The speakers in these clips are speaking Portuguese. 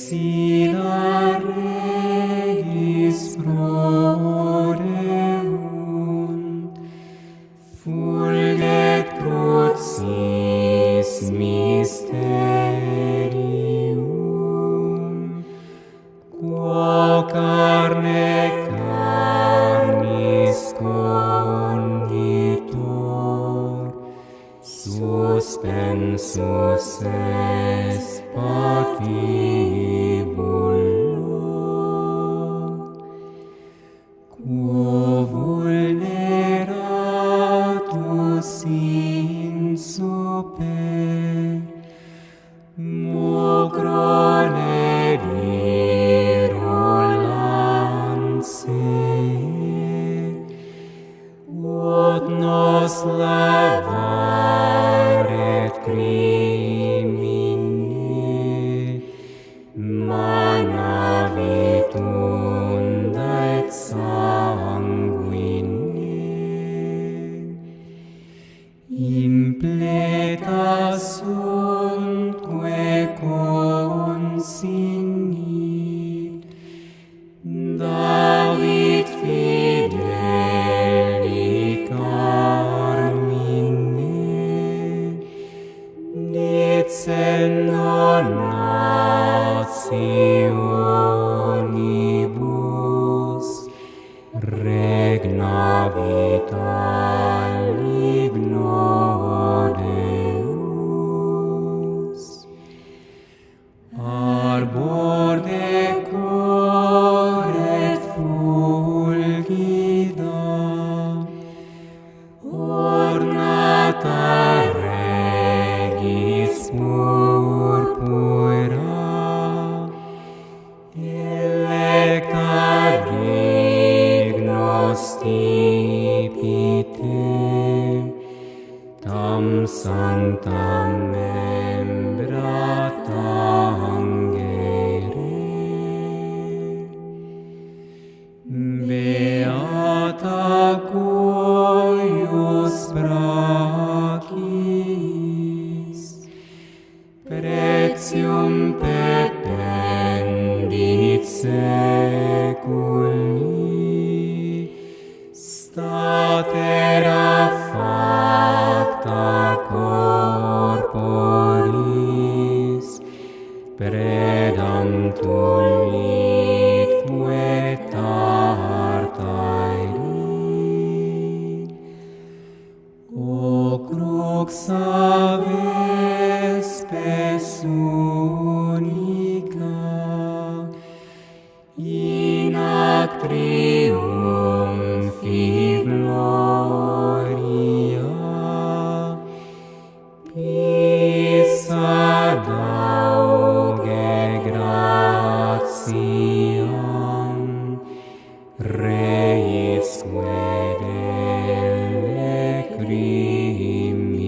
sina regis prodeunt, fulget crucis mysterium, quo carne carnis conditor, suspensus est patibullo, quo vulneratus in super, mucrone dirullanse, ut nos lavaret crimine, mana vitunda et sanguine, impleta sunt quae consignit, David fideli carmine, dicendo nationibus, regna vital igno Deus. Arbor decor et fulgida, ornata regis purpura, electa dignos stipite, tam sanctam membra tangere. Beata cuius brachiis, pretium perpendit seculi, statera facta corporis, predam tulit tartaeri. O crux vespes unica, in ac triumphi gloria, pissa dauge gratiam, reis vedele crimina.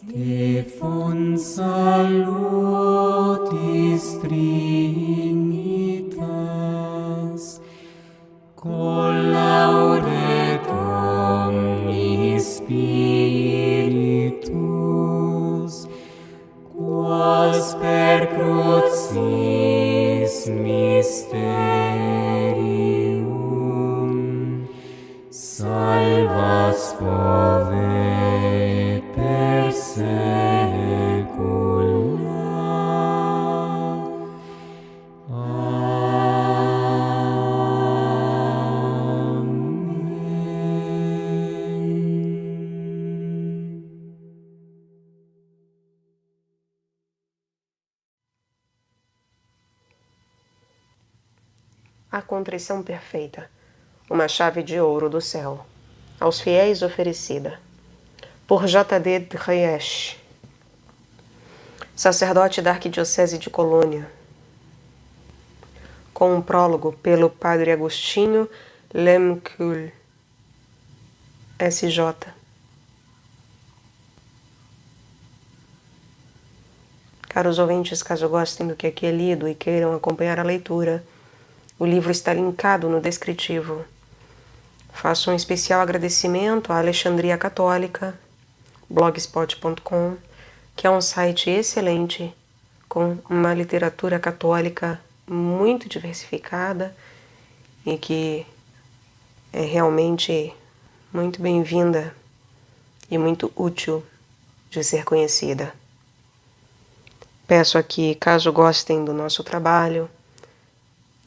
Te fons salutis Trinitas, collaudet omnis spiritus, quos per crucis mysterium salvas fove per saecula. A contrição perfeita, uma chave de ouro do céu, aos fiéis oferecida, por J.D. Driesch, sacerdote da Arquidiocese de Colônia, com um prólogo pelo Padre Agostinho Lemkeul, S.J. Caros ouvintes, caso gostem do que aqui é lido e queiram acompanhar a leitura, o livro está linkado no descritivo. Faço um especial agradecimento à Alexandria Católica, blogspot.com, que é um site excelente, com uma literatura católica muito diversificada e que é realmente muito bem-vinda e muito útil de ser conhecida. Peço aqui, caso gostem do nosso trabalho,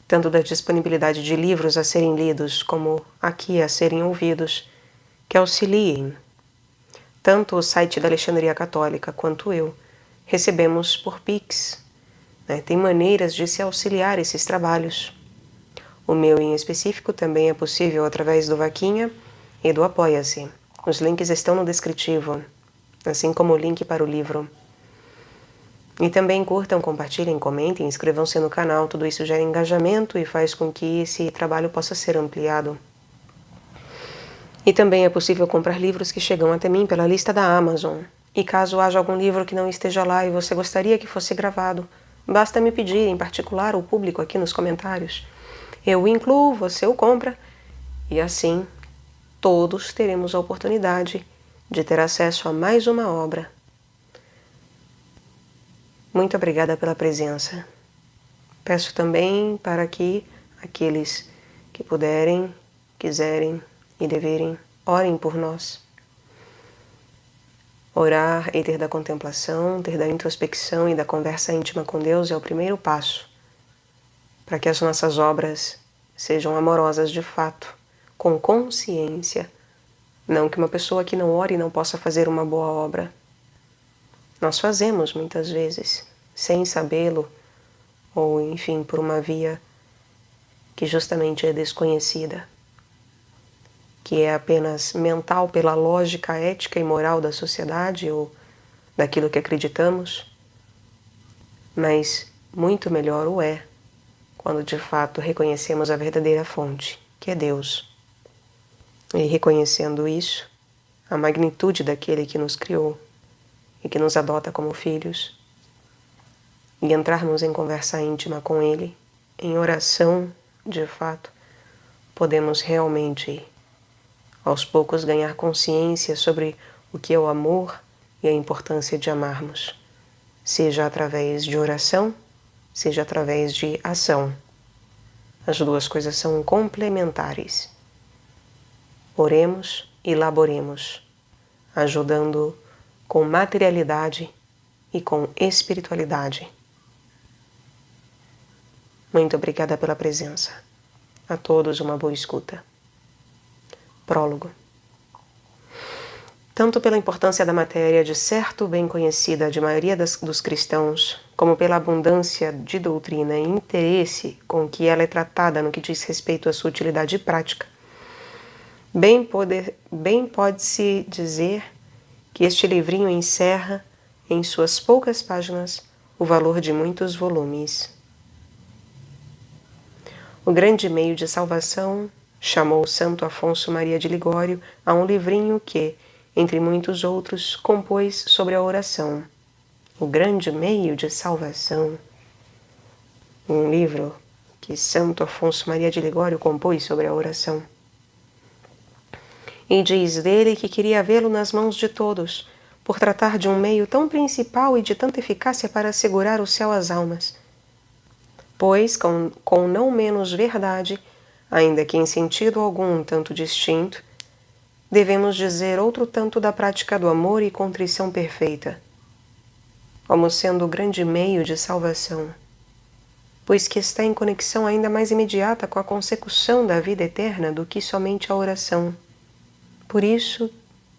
tanto da disponibilidade de livros a serem lidos como aqui a serem ouvidos, que auxiliem. Tanto o site da Alexandria Católica quanto eu recebemos por Pix. Tem maneiras de se auxiliar esses trabalhos. O meu em específico também é possível através do Vaquinha e do Apoia-se. Os links estão no descritivo, assim como o link para o livro. E também curtam, compartilhem, comentem, inscrevam-se no canal. Tudo isso gera engajamento e faz com que esse trabalho possa ser ampliado. E também é possível comprar livros que chegam até mim pela lista da Amazon. E caso haja algum livro que não esteja lá e você gostaria que fosse gravado, basta me pedir, em particular ou público aqui nos comentários. Eu o incluo, você o compra, e assim todos teremos a oportunidade de ter acesso a mais uma obra. Muito obrigada pela presença. Peço também para que aqueles que puderem, quiserem e deverem, orem por nós. Orar e ter da contemplação, ter da introspecção e da conversa íntima com Deus é o primeiro passo para que as nossas obras sejam amorosas de fato, com consciência. Não que uma pessoa que não ore não possa fazer uma boa obra. Nós fazemos muitas vezes, sem sabê-lo, ou enfim, por uma via que justamente é desconhecida, que é apenas mental pela lógica ética e moral da sociedade ou daquilo que acreditamos, mas muito melhor o é quando de fato reconhecemos a verdadeira fonte, que é Deus. E reconhecendo isso, a magnitude daquele que nos criou e que nos adota como filhos, e entrarmos em conversa íntima com Ele, em oração, de fato, podemos realmente, aos poucos, ganhar consciência sobre o que é o amor e a importância de amarmos, seja através de oração, seja através de ação. As duas coisas são complementares. Oremos e laboremos, ajudando com materialidade e com espiritualidade. Muito obrigada pela presença. A todos uma boa escuta. Prólogo. Tanto pela importância da matéria de certo bem conhecida de maioria dos cristãos, como pela abundância de doutrina e interesse com que ela é tratada no que diz respeito à sua utilidade prática, bem pode-se dizer que este livrinho encerra, em suas poucas páginas, o valor de muitos volumes. O grande meio de salvação chamou Santo Afonso Maria de Ligório a um livrinho que, entre muitos outros, compôs sobre a oração. O grande meio de salvação. Um livro que Santo Afonso Maria de Ligório compôs sobre a oração. E diz dele que queria vê-lo nas mãos de todos, por tratar de um meio tão principal e de tanta eficácia para assegurar o céu às almas. Pois, com não menos verdade, ainda que em sentido algum tanto distinto, devemos dizer outro tanto da prática do amor e contrição perfeita, como sendo o grande meio de salvação, pois que está em conexão ainda mais imediata com a consecução da vida eterna do que somente a oração. Por isso,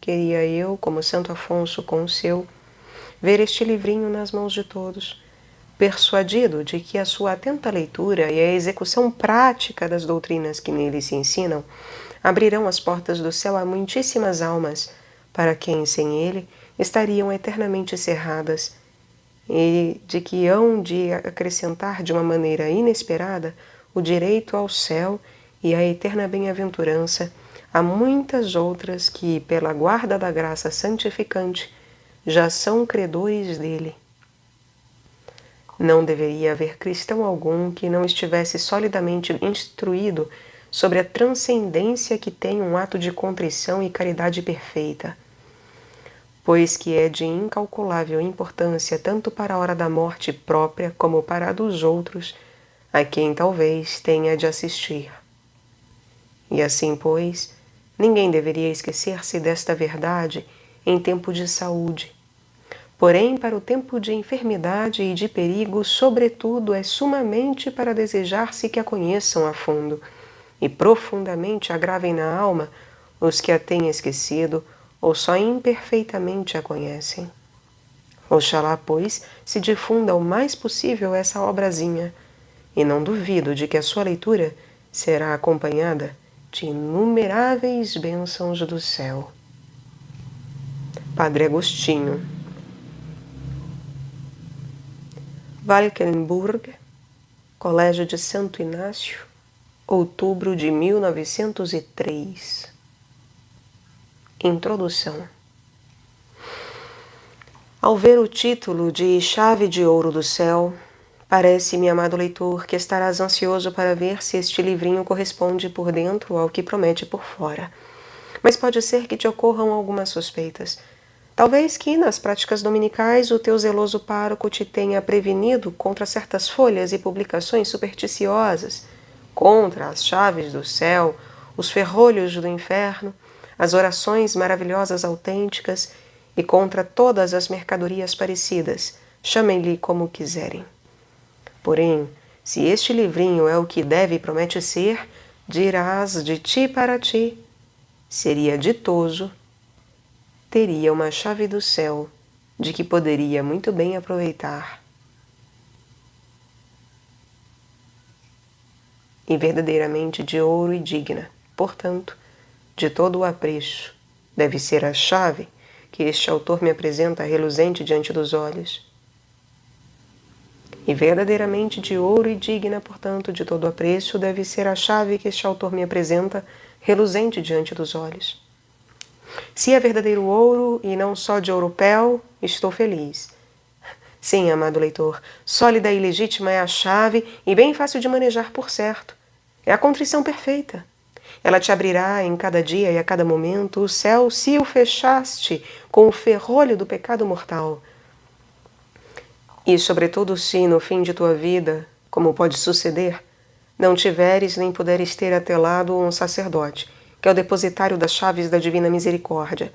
queria eu, como Santo Afonso com o seu, ver este livrinho nas mãos de todos, persuadido de que a sua atenta leitura e a execução prática das doutrinas que nele se ensinam abrirão as portas do céu a muitíssimas almas, para quem, sem ele, estariam eternamente cerradas, e de que hão de acrescentar de uma maneira inesperada o direito ao céu e à eterna bem-aventurança a muitas outras que, pela guarda da graça santificante, já são credores dele. Não deveria haver cristão algum que não estivesse solidamente instruído sobre a transcendência que tem um ato de contrição e caridade perfeita, pois que é de incalculável importância tanto para a hora da morte própria como para a dos outros, a quem talvez tenha de assistir. E assim, pois, ninguém deveria esquecer-se desta verdade em tempo de saúde. Porém, para o tempo de enfermidade e de perigo, sobretudo, é sumamente para desejar-se que a conheçam a fundo e profundamente agravem na alma os que a têm esquecido ou só imperfeitamente a conhecem. Oxalá, pois, se difunda o mais possível essa obrazinha, e não duvido de que a sua leitura será acompanhada de inumeráveis bênçãos do céu. Padre Agostinho. Valkenburg, Colégio de Santo Inácio, outubro de 1903. Introdução. Ao ver o título de Chave de Ouro do Céu, parece-me, amado leitor, que estarás ansioso para ver se este livrinho corresponde por dentro ao que promete por fora. Mas pode ser que te ocorram algumas suspeitas. Talvez que, nas práticas dominicais, o teu zeloso pároco te tenha prevenido contra certas folhas e publicações supersticiosas, contra as chaves do céu, os ferrolhos do inferno, as orações maravilhosas autênticas e contra todas as mercadorias parecidas, chamem-lhe como quiserem. Porém, se este livrinho é o que deve e promete ser, dirás de ti para ti, seria ditoso, teria uma chave do céu, de que poderia muito bem aproveitar. E verdadeiramente de ouro e digna, portanto, de todo o apreço, deve ser a chave que este autor me apresenta reluzente diante dos olhos. E verdadeiramente de ouro e digna, portanto, de todo o apreço, deve ser a chave que este autor me apresenta reluzente diante dos olhos. Se é verdadeiro ouro e não só de ouropel, estou feliz. Sim, amado leitor, sólida e legítima é a chave e bem fácil de manejar, por certo. É a contrição perfeita. Ela te abrirá em cada dia e a cada momento o céu se o fechaste com o ferrolho do pecado mortal. E, sobretudo, se no fim de tua vida, como pode suceder, não tiveres nem puderes ter atelado um sacerdote, que é o depositário das chaves da divina misericórdia.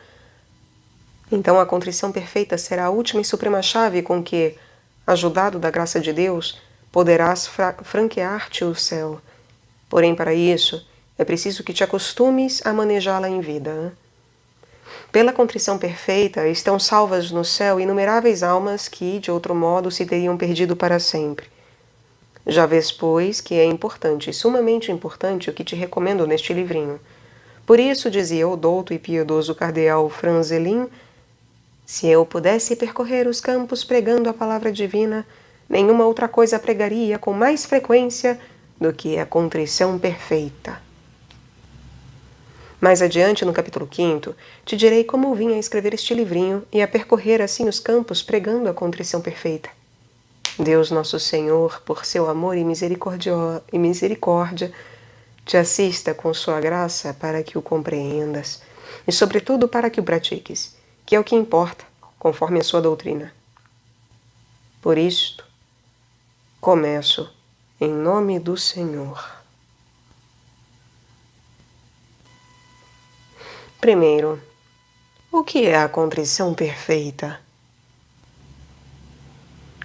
Então a contrição perfeita será a última e suprema chave com que, ajudado da graça de Deus, poderás franquear-te o céu. Porém, para isso, é preciso que te acostumes a manejá-la em vida. Pela contrição perfeita estão salvas no céu inumeráveis almas que, de outro modo, se teriam perdido para sempre. Já vês, pois, que é importante, sumamente importante, o que te recomendo neste livrinho. Por isso, dizia o douto e piedoso cardeal Franzelin, se eu pudesse percorrer os campos pregando a palavra divina, nenhuma outra coisa pregaria com mais frequência do que a contrição perfeita. Mais adiante, no capítulo 5, te direi como vim a escrever este livrinho e a percorrer assim os campos pregando a contrição perfeita. Deus nosso Senhor, por seu amor e misericórdia, te assista com sua graça para que o compreendas e, sobretudo, para que o pratiques, que é o que importa, conforme a sua doutrina. Por isto, começo em nome do Senhor. Primeiro, o que é a contrição perfeita?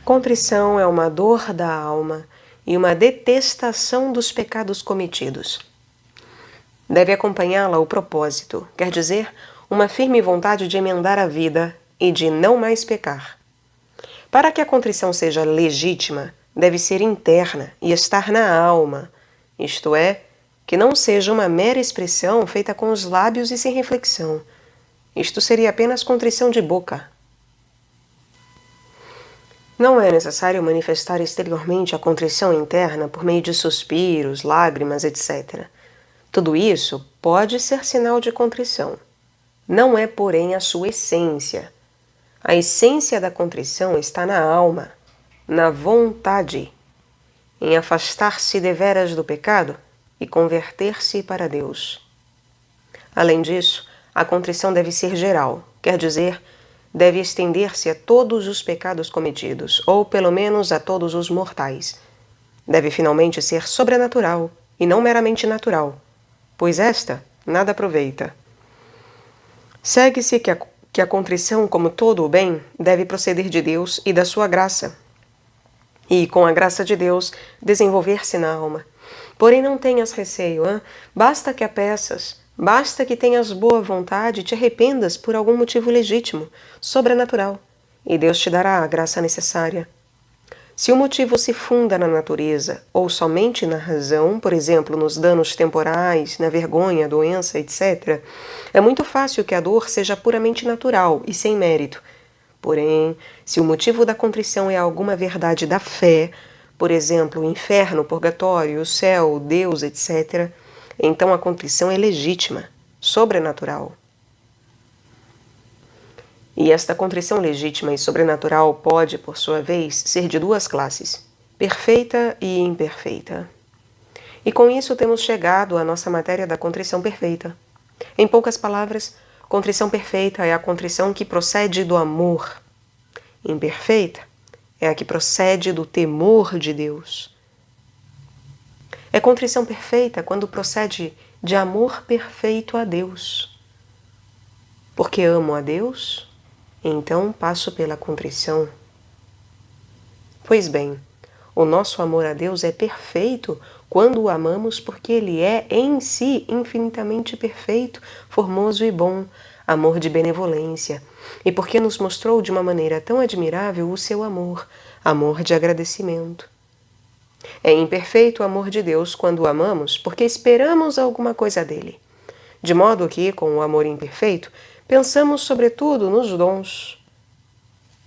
Contrição é uma dor da alma e uma detestação dos pecados cometidos. Deve acompanhá-la o propósito, quer dizer, uma firme vontade de emendar a vida e de não mais pecar. Para que a contrição seja legítima, deve ser interna e estar na alma, isto é, que não seja uma mera expressão feita com os lábios e sem reflexão. Isto seria apenas contrição de boca. Não é necessário manifestar exteriormente a contrição interna por meio de suspiros, lágrimas, etc. Tudo isso pode ser sinal de contrição. Não é, porém, a sua essência. A essência da contrição está na alma, na vontade, em afastar-se deveras do pecado e converter-se para Deus. Além disso, a contrição deve ser geral, quer dizer, deve estender-se a todos os pecados cometidos, ou pelo menos a todos os mortais. Deve finalmente ser sobrenatural e não meramente natural, pois esta nada aproveita. Segue-se que a contrição, como todo o bem, deve proceder de Deus e da sua graça, e, com a graça de Deus, desenvolver-se na alma. Porém, não tenhas receio, hein? Basta que a peças, basta que tenhas boa vontade e te arrependas por algum motivo legítimo, sobrenatural, e Deus te dará a graça necessária. Se o motivo se funda na natureza ou somente na razão, por exemplo, nos danos temporais, na vergonha, doença, etc., é muito fácil que a dor seja puramente natural e sem mérito. Porém, se o motivo da contrição é alguma verdade da fé, por exemplo, o inferno, o purgatório, o céu, Deus, etc., então a contrição é legítima, sobrenatural. E esta contrição legítima e sobrenatural pode, por sua vez, ser de duas classes, perfeita e imperfeita. E com isso temos chegado à nossa matéria da contrição perfeita. Em poucas palavras, contrição perfeita é a contrição que procede do amor. Imperfeita é a que procede do temor de Deus. É contrição perfeita quando procede de amor perfeito a Deus. Porque amo a Deus, então passo pela contrição. Pois bem, o nosso amor a Deus é perfeito quando o amamos porque Ele é em si infinitamente perfeito, formoso e bom, amor de benevolência, e porque nos mostrou de uma maneira tão admirável o seu amor, amor de agradecimento. É imperfeito o amor de Deus quando o amamos porque esperamos alguma coisa dele, de modo que, com o amor imperfeito, pensamos sobretudo nos dons.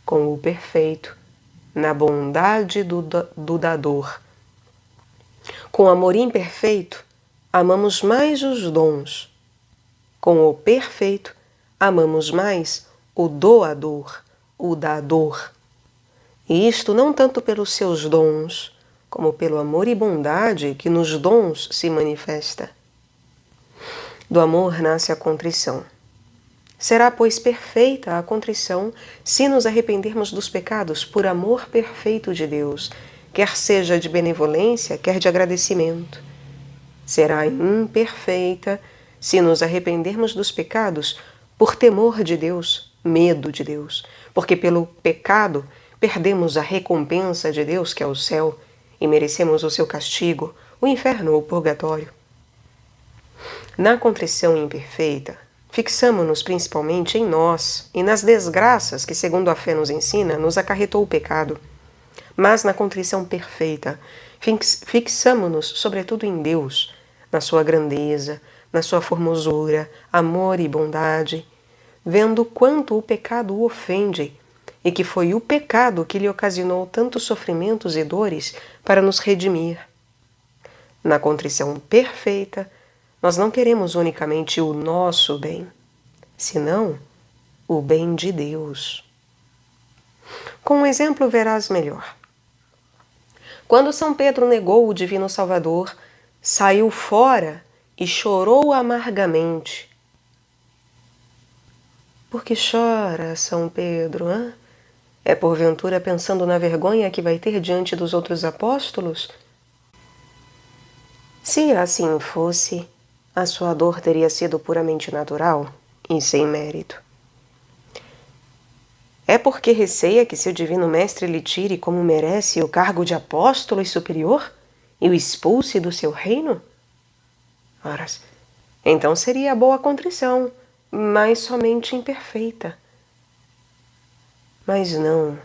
Com o perfeito, na bondade do dador. Com amor imperfeito, amamos mais os dons. Com o perfeito, amamos mais o doador, o dador. E isto não tanto pelos seus dons, como pelo amor e bondade que nos dons se manifesta. Do amor nasce a contrição. Será, pois, perfeita a contrição se nos arrependermos dos pecados por amor perfeito de Deus, quer seja de benevolência, quer de agradecimento. Será imperfeita se nos arrependermos dos pecados por temor de Deus, medo de Deus, porque pelo pecado perdemos a recompensa de Deus, que é o céu, e merecemos o seu castigo, o inferno ou o purgatório. Na contrição imperfeita, fixamo-nos principalmente em nós e nas desgraças que, segundo a fé nos ensina, nos acarretou o pecado. Mas na contrição perfeita, fixamo-nos sobretudo em Deus, na sua grandeza, na sua formosura, amor e bondade, vendo quanto o pecado o ofende e que foi o pecado que lhe ocasionou tantos sofrimentos e dores para nos redimir. Na contrição perfeita, nós não queremos unicamente o nosso bem, senão o bem de Deus. Com um exemplo verás melhor. Quando São Pedro negou o Divino Salvador, saiu fora e chorou amargamente. Por que chora, São Pedro? Hein? É porventura pensando na vergonha que vai ter diante dos outros apóstolos? Se assim fosse, a sua dor teria sido puramente natural e sem mérito. É porque receia que seu divino mestre lhe tire como merece o cargo de apóstolo e superior e o expulse do seu reino? Ora, então seria boa contrição, mas somente imperfeita. Mas não.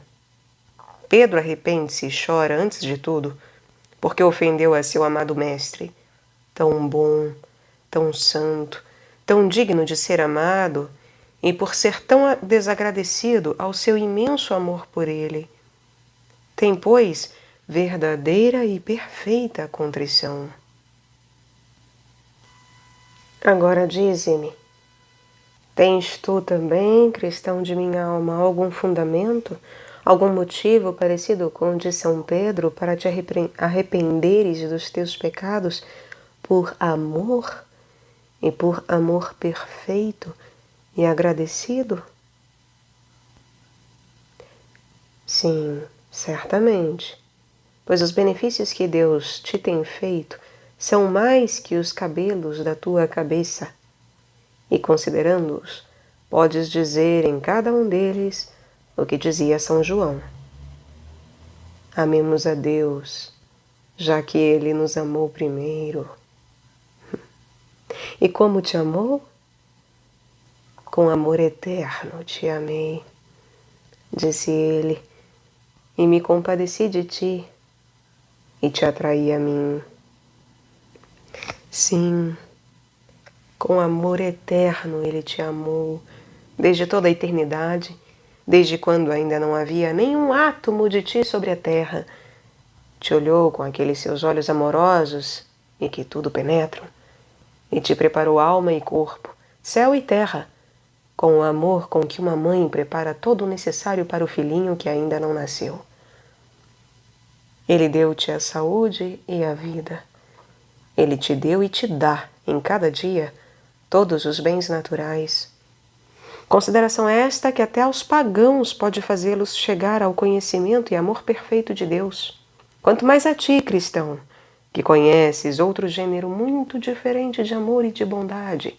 Pedro arrepende-se e chora antes de tudo, porque ofendeu a seu amado mestre, tão bom, tão santo, tão digno de ser amado, e por ser tão desagradecido ao seu imenso amor por ele. Tem, pois, verdadeira e perfeita contrição. Agora dize-me, tens tu também, cristão de minha alma, algum fundamento, algum motivo parecido com o de São Pedro para te arrependeres dos teus pecados por amor e por amor perfeito e agradecido? Sim, certamente, pois os benefícios que Deus te tem feito são mais que os cabelos da tua cabeça, e considerando-os, podes dizer em cada um deles o que dizia São João: amemos a Deus, já que Ele nos amou primeiro. E como te amou? Com amor eterno te amei, disse Ele, e me compadeci de ti e te atraí a mim. Sim, com amor eterno Ele te amou, desde toda a eternidade, desde quando ainda não havia nenhum átomo de ti sobre a terra. Te olhou com aqueles seus olhos amorosos e que tudo penetram, e te preparou alma e corpo, céu e terra, com o amor com que uma mãe prepara todo o necessário para o filhinho que ainda não nasceu. Ele deu-te a saúde e a vida. Ele te deu e te dá, em cada dia, todos os bens naturais. Consideração esta que até aos pagãos pode fazê-los chegar ao conhecimento e amor perfeito de Deus. Quanto mais a ti, cristão, que conheces outro gênero muito diferente de amor e de bondade,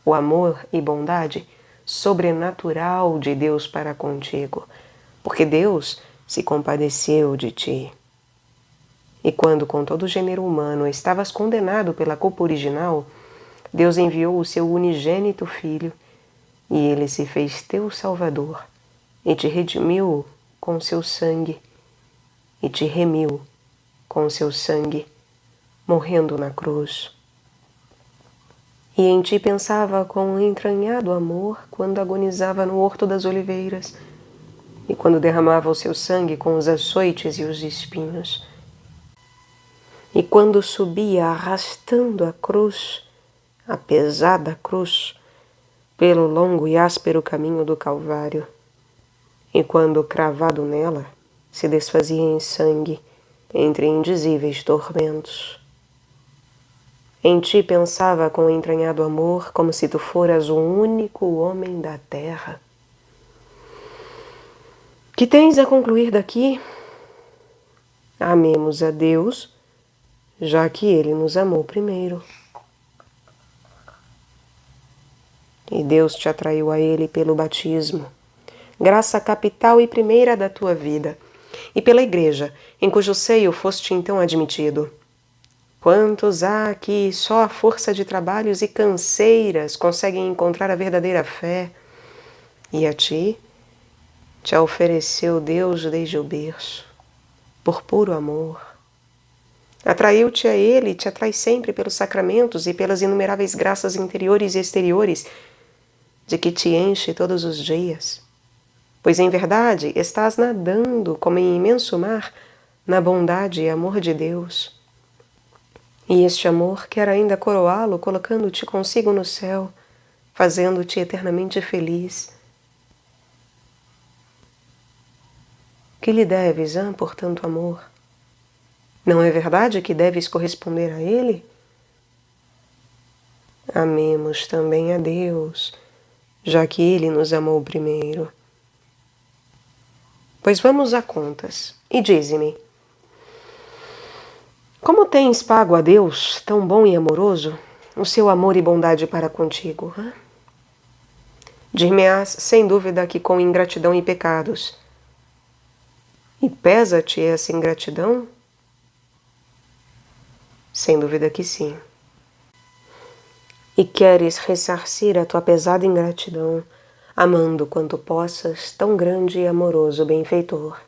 o amor e bondade sobrenatural de Deus para contigo, porque Deus se compadeceu de ti. E quando com todo o gênero humano estavas condenado pela culpa original, Deus enviou o seu unigênito Filho, e ele se fez teu Salvador, e te redimiu com seu sangue, e te remiu com seu sangue, morrendo na cruz. E em ti pensava com um entranhado amor quando agonizava no Horto das Oliveiras, e quando derramava o seu sangue com os açoites e os espinhos, e quando subia arrastando a cruz, a pesada cruz, pelo longo e áspero caminho do Calvário, e quando, cravado nela, se desfazia em sangue, entre indizíveis tormentos. Em ti pensava com entranhado amor, como se tu foras o único homem da terra. Que tens a concluir daqui? Amemos a Deus, já que Ele nos amou primeiro. E Deus te atraiu a Ele pelo batismo, graça capital e primeira da tua vida, e pela Igreja, em cujo seio foste então admitido. Quantos há que só à força de trabalhos e canseiras conseguem encontrar a verdadeira fé? E a ti, te a ofereceu Deus desde o berço, por puro amor. Atraiu-te a Ele e te atrai sempre pelos sacramentos e pelas inumeráveis graças interiores e exteriores de que te enche todos os dias. Pois em verdade estás nadando como em imenso mar na bondade e amor de Deus. E este amor quer ainda coroá-lo colocando-te consigo no céu, fazendo-te eternamente feliz. Que lhe deves, por tanto amor? Não é verdade que deves corresponder a Ele? Amemos também a Deus, já que Ele nos amou primeiro. Pois vamos a contas, e dize-me, como tens pago a Deus, tão bom e amoroso, o seu amor e bondade para contigo? Dir-me-ás, sem dúvida, que com ingratidão e pecados. E pesa-te essa ingratidão? Sem dúvida que sim. E queres ressarcir a tua pesada ingratidão, amando quanto possas tão grande e amoroso benfeitor.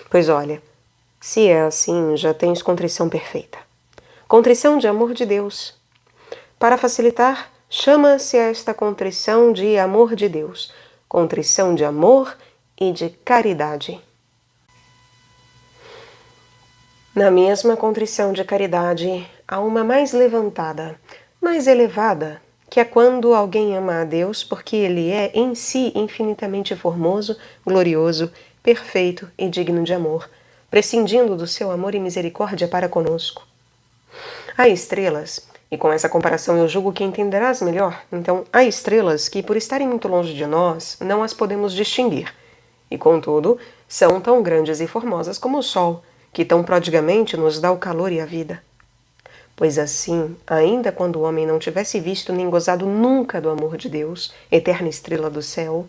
Pois olha, se é assim, já tens contrição perfeita. Contrição de amor de Deus. Para facilitar, chama-se esta contrição de amor de Deus, contrição de amor e de caridade. Na mesma contrição de caridade, há uma mais levantada, mais elevada, que é quando alguém ama a Deus porque Ele é em si infinitamente formoso, glorioso, perfeito e digno de amor, prescindindo do seu amor e misericórdia para conosco. Há estrelas, e com essa comparação eu julgo que entenderás melhor, então há estrelas que, por estarem muito longe de nós, não as podemos distinguir, e, contudo, são tão grandes e formosas como o sol, que tão prodigamente nos dá o calor e a vida. Pois assim, ainda quando o homem não tivesse visto nem gozado nunca do amor de Deus, eterna estrela do céu,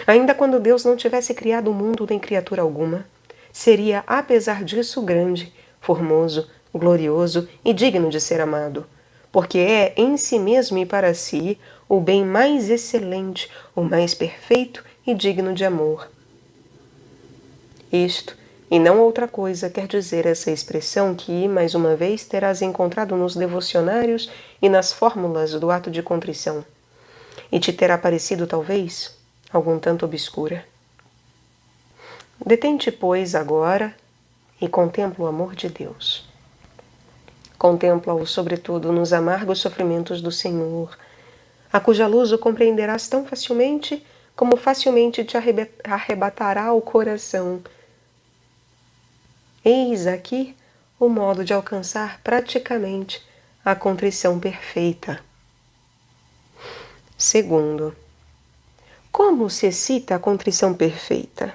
ainda quando Deus não tivesse criado o mundo nem criatura alguma, seria, apesar disso, grande, formoso, glorioso e digno de ser amado, porque é em si mesmo e para si o bem mais excelente, o mais perfeito e digno de amor. Isto, e não outra coisa, quer dizer essa expressão que, mais uma vez, terás encontrado nos devocionários e nas fórmulas do ato de contrição, e te terá parecido, talvez, algum tanto obscura. Detente, pois, agora e contempla o amor de Deus. Contempla-o, sobretudo, nos amargos sofrimentos do Senhor, a cuja luz o compreenderás tão facilmente como facilmente te arrebatará o coração. Eis aqui o modo de alcançar praticamente a contrição perfeita. Segundo, como se excita a contrição perfeita?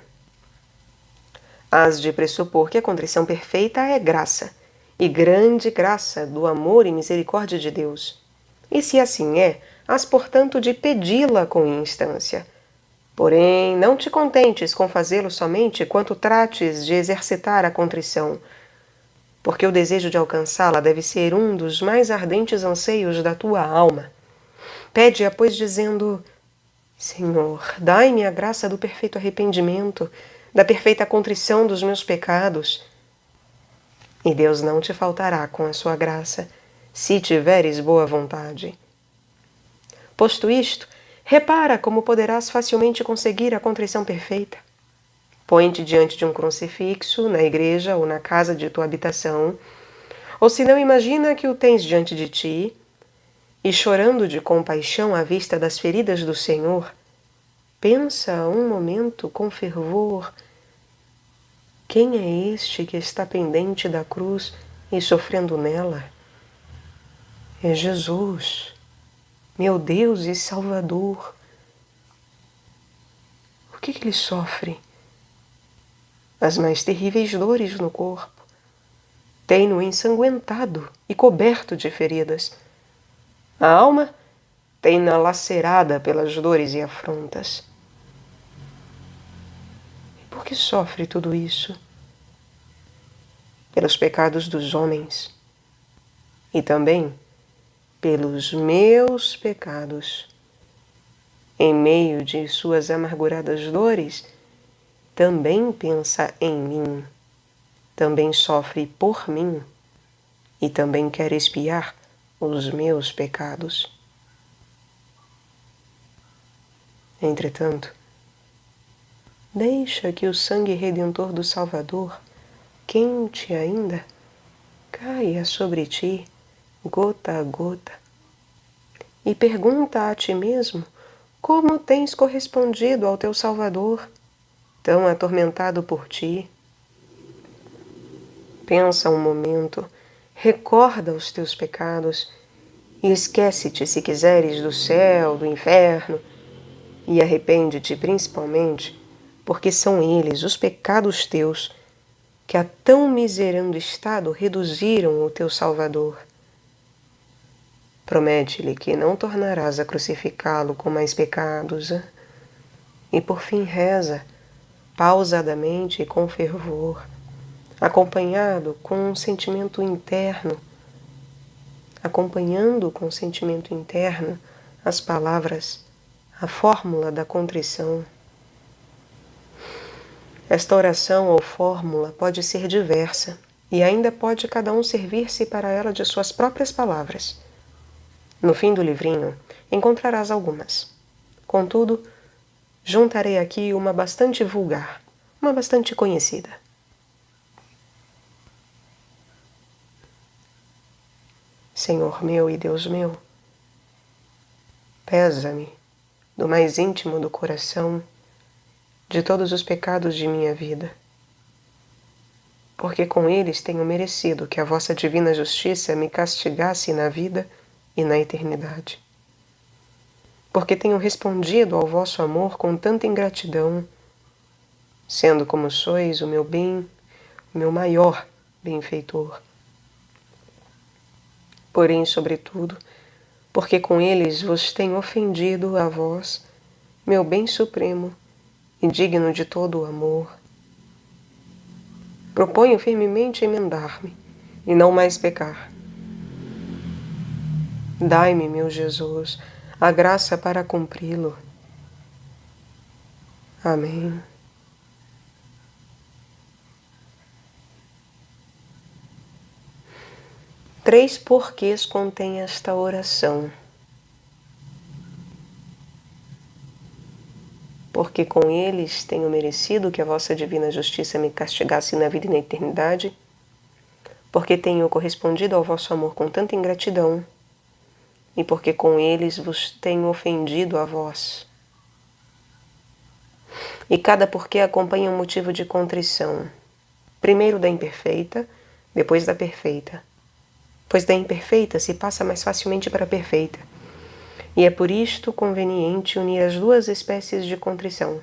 Hás de pressupor que a contrição perfeita é graça, e grande graça do amor e misericórdia de Deus. E se assim é, hás, portanto, de pedi-la com instância. Porém, não te contentes com fazê-lo somente quanto trates de exercitar a contrição, porque o desejo de alcançá-la deve ser um dos mais ardentes anseios da tua alma. Pede-a, pois, dizendo: Senhor, dai-me a graça do perfeito arrependimento, da perfeita contrição dos meus pecados. E Deus não te faltará com a sua graça, se tiveres boa vontade. Posto isto, repara como poderás facilmente conseguir a contrição perfeita. Põe-te diante de um crucifixo, na igreja ou na casa de tua habitação, ou se não, imagina que o tens diante de ti, e chorando de compaixão à vista das feridas do Senhor, pensa um momento com fervor: quem é este que está pendente da cruz e sofrendo nela? É Jesus, meu Deus e Salvador. O que ele sofre? As mais terríveis dores no corpo. Tem-no ensanguentado e coberto de feridas. A alma tem-na lacerada pelas dores e afrontas. E por que sofre tudo isso? Pelos pecados dos homens e também pelos meus pecados. Em meio de suas amarguradas dores, também pensa em mim, também sofre por mim e também quer expiar os meus pecados. Entretanto, deixa que o sangue redentor do Salvador, quente ainda, caia sobre ti, gota a gota, e pergunta a ti mesmo como tens correspondido ao teu Salvador, tão atormentado por ti. Pensa um momento, recorda os teus pecados e esquece-te, se quiseres, do céu, do inferno, e arrepende-te principalmente, porque são eles, os pecados teus, que a tão miserando estado reduziram o teu Salvador. Promete-lhe que não tornarás a crucificá-lo com mais pecados. E por fim reza, pausadamente e com fervor, acompanhando com um sentimento interno as palavras, a fórmula da contrição. Esta oração ou fórmula pode ser diversa e ainda pode cada um servir-se para ela de suas próprias palavras. No fim do livrinho encontrarás algumas. Contudo, juntarei aqui uma bastante vulgar, uma bastante conhecida. Senhor meu e Deus meu, pesa-me do mais íntimo do coração de todos os pecados de minha vida, porque com eles tenho merecido que a vossa divina justiça me castigasse na vida e na eternidade. Porque tenho respondido ao vosso amor com tanta ingratidão, sendo como sois o meu maior benfeitor. Porém, sobretudo, porque com eles vos tenho ofendido a vós, meu bem supremo e digno de todo o amor, proponho firmemente emendar-me e não mais pecar. Dai-me, meu Jesus, a graça para cumpri-lo. Amém. Três porquês contém esta oração. Porque com eles tenho merecido que a vossa divina justiça me castigasse na vida e na eternidade, porque tenho correspondido ao vosso amor com tanta ingratidão, e porque com eles vos tenho ofendido a vós. E cada porquê acompanha um motivo de contrição, primeiro da imperfeita, depois da perfeita, pois da imperfeita se passa mais facilmente para a perfeita, e é por isto conveniente unir as duas espécies de contrição.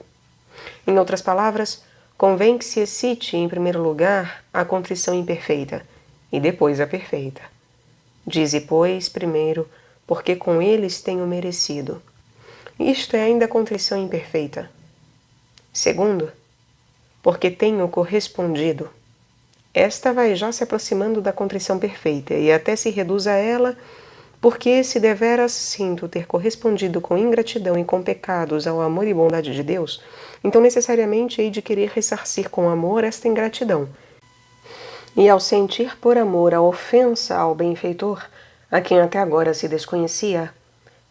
Em outras palavras, convém que se excite em primeiro lugar a contrição imperfeita, e depois a perfeita. Dize, pois, primeiro, porque com eles tenho merecido. Isto é ainda a contrição imperfeita. Segundo, porque tenho correspondido. Esta vai já se aproximando da contrição perfeita e até se reduz a ela, porque se deveras sinto ter correspondido com ingratidão e com pecados ao amor e bondade de Deus, então necessariamente hei de querer ressarcir com amor esta ingratidão. E ao sentir por amor a ofensa ao benfeitor, a quem até agora se desconhecia,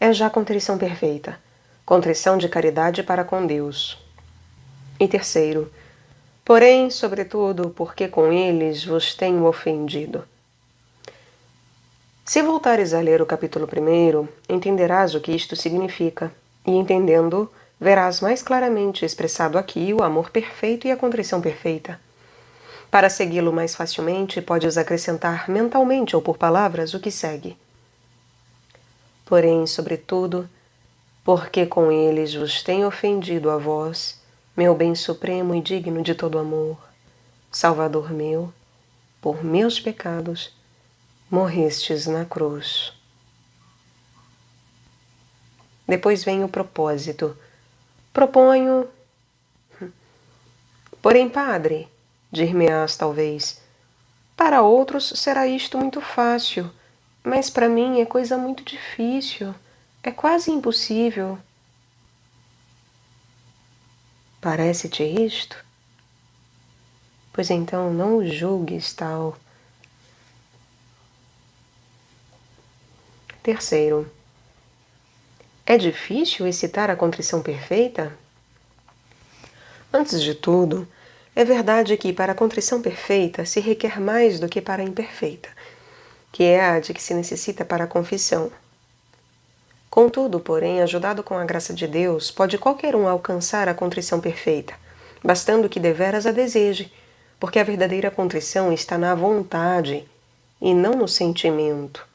é já contrição perfeita, contrição de caridade para com Deus. E terceiro, porém, sobretudo, porque com eles vos tenho ofendido. Se voltares a ler o capítulo 1, entenderás o que isto significa, e entendendo, verás mais claramente expressado aqui o amor perfeito e a contrição perfeita. Para segui-lo mais facilmente, podes acrescentar mentalmente ou por palavras o que segue. Porém, sobretudo, porque com eles vos tenho ofendido a vós, meu bem supremo e digno de todo amor, Salvador meu, por meus pecados, morrestes na cruz. Depois vem o propósito. Proponho... Porém, padre, dir-me-ás talvez, para outros será isto muito fácil, mas para mim é coisa muito difícil, é quase impossível. Parece-te isto? Pois então não o julgues tal. Terceiro, é difícil excitar a contrição perfeita? Antes de tudo, é verdade que para a contrição perfeita se requer mais do que para a imperfeita, que é a de que se necessita para a confissão. Contudo, porém, ajudado com a graça de Deus, pode qualquer um alcançar a contrição perfeita, bastando que deveras a deseje, porque a verdadeira contrição está na vontade e não no sentimento.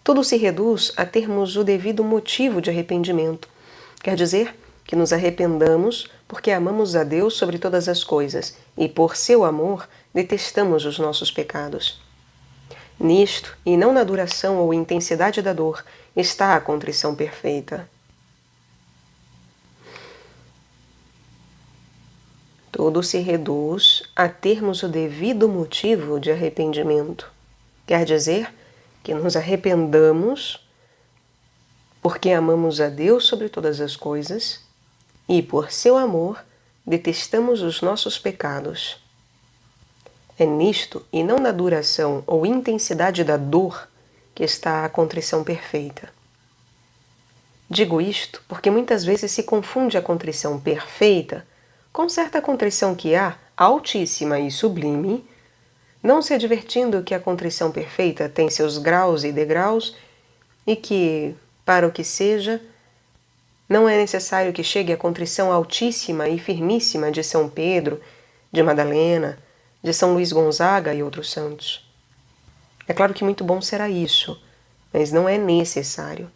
Tudo se reduz a termos o devido motivo de arrependimento. Quer dizer que nos arrependamos porque amamos a Deus sobre todas as coisas e, por seu amor, detestamos os nossos pecados. Nisto, e não na duração ou intensidade da dor, está a contrição perfeita. Tudo se reduz a termos o devido motivo de arrependimento. Quer dizer que nos arrependamos porque amamos a Deus sobre todas as coisas e, por seu amor, detestamos os nossos pecados. É nisto, e não na duração ou intensidade da dor, que está a contrição perfeita. Digo isto porque muitas vezes se confunde a contrição perfeita com certa contrição que há, altíssima e sublime, não se advertindo que a contrição perfeita tem seus graus e degraus e que, para o que seja, não é necessário que chegue à contrição altíssima e firmíssima de São Pedro, de Madalena, de São Luís Gonzaga e outros santos. É claro que muito bom será isso, mas não é necessário.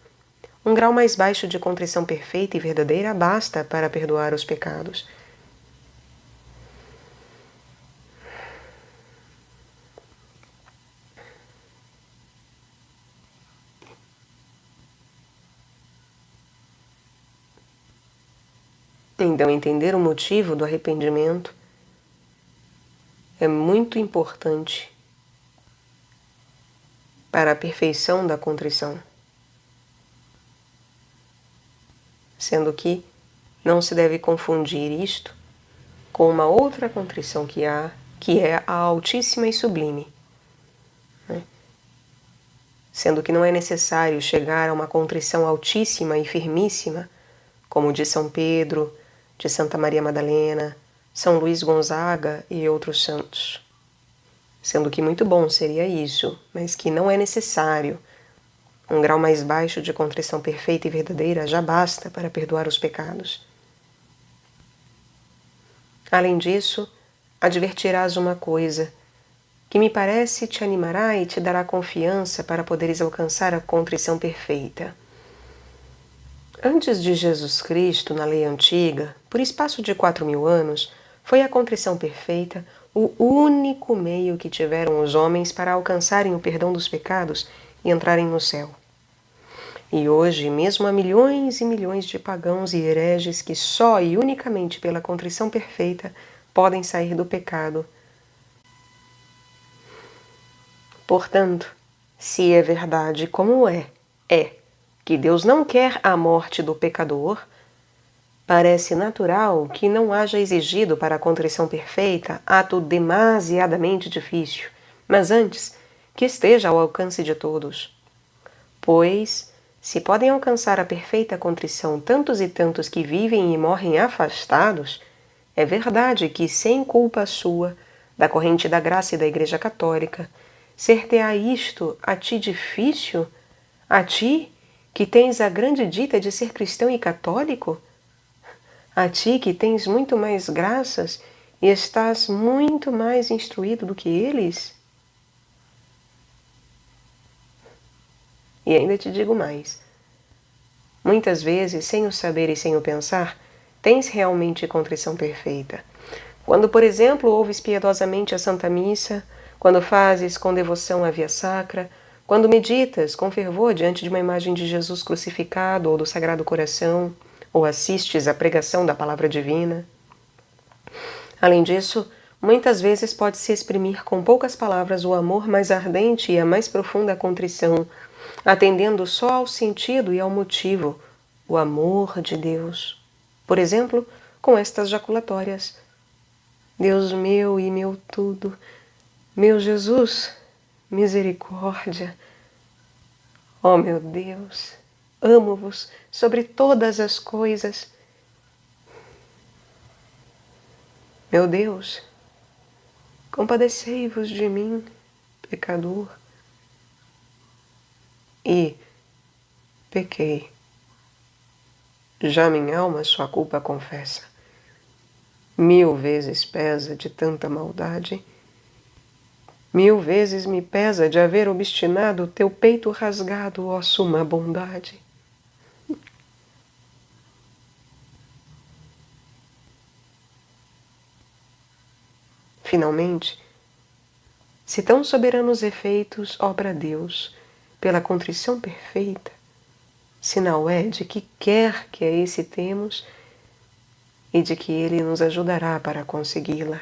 Um grau mais baixo de contrição perfeita e verdadeira basta para perdoar os pecados. Então, entender o motivo do arrependimento é muito importante para a perfeição da contrição, sendo que não se deve confundir isto com uma outra contrição que há, que é a altíssima e sublime, né? Sendo que não é necessário chegar a uma contrição altíssima e firmíssima, como de São Pedro, de Santa Maria Madalena, São Luís Gonzaga e outros santos. Sendo que muito bom seria isso, mas que não é necessário. Um grau mais baixo de contrição perfeita e verdadeira já basta para perdoar os pecados. Além disso, advertirás uma coisa, que me parece te animará e te dará confiança para poderes alcançar a contrição perfeita. Antes de Jesus Cristo, na lei antiga, por espaço de 4.000 anos, foi a contrição perfeita o único meio que tiveram os homens para alcançarem o perdão dos pecados e entrarem no céu. E hoje, mesmo há milhões e milhões de pagãos e hereges que só e unicamente pela contrição perfeita podem sair do pecado. Portanto, se é verdade como é que Deus não quer a morte do pecador, parece natural que não haja exigido para a contrição perfeita ato demasiadamente difícil, mas antes que esteja ao alcance de todos. Pois, se podem alcançar a perfeita contrição tantos e tantos que vivem e morrem afastados, é verdade que, sem culpa sua, da corrente da graça e da Igreja Católica, ser-te-á isto a ti difícil? A ti, que tens a grande dita de ser cristão e católico? A ti, que tens muito mais graças e estás muito mais instruído do que eles? E ainda te digo mais. Muitas vezes, sem o saber e sem o pensar, tens realmente contrição perfeita. Quando, por exemplo, ouves piedosamente a Santa Missa, quando fazes com devoção a Via Sacra, quando meditas com fervor diante de uma imagem de Jesus crucificado ou do Sagrado Coração, ou assistes à pregação da Palavra Divina. Além disso, muitas vezes pode-se exprimir com poucas palavras o amor mais ardente e a mais profunda contrição, atendendo só ao sentido e ao motivo, o amor de Deus. Por exemplo, com estas jaculatórias: Deus meu e meu tudo, meu Jesus, misericórdia. Ó meu Deus, amo-vos sobre todas as coisas. Meu Deus, compadecei-vos de mim, pecador. E pequei. Já minha alma sua culpa confessa. 1000 vezes pesa de tanta maldade. 1000 vezes me pesa de haver obstinado teu peito rasgado, ó suma bondade. Finalmente, se tão soberanos efeitos obra Deus pela contrição perfeita, sinal é de que quer que a esse temos e de que Ele nos ajudará para consegui-la.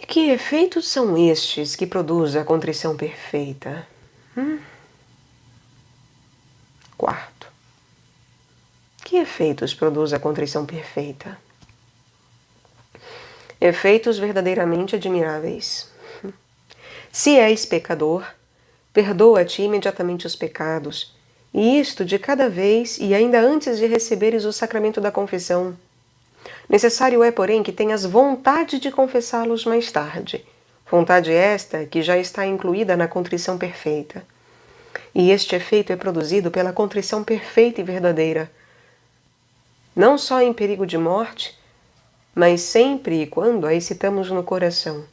E que efeitos são estes que produz a contrição perfeita? Quarto, que efeitos produz a contrição perfeita? Efeitos verdadeiramente admiráveis. Se és pecador, perdoa-te imediatamente os pecados, e isto de cada vez e ainda antes de receberes o sacramento da confissão. Necessário é, porém, que tenhas vontade de confessá-los mais tarde, vontade esta que já está incluída na contrição perfeita. E este efeito é produzido pela contrição perfeita e verdadeira, não só em perigo de morte, mas sempre e quando a excitamos no coração,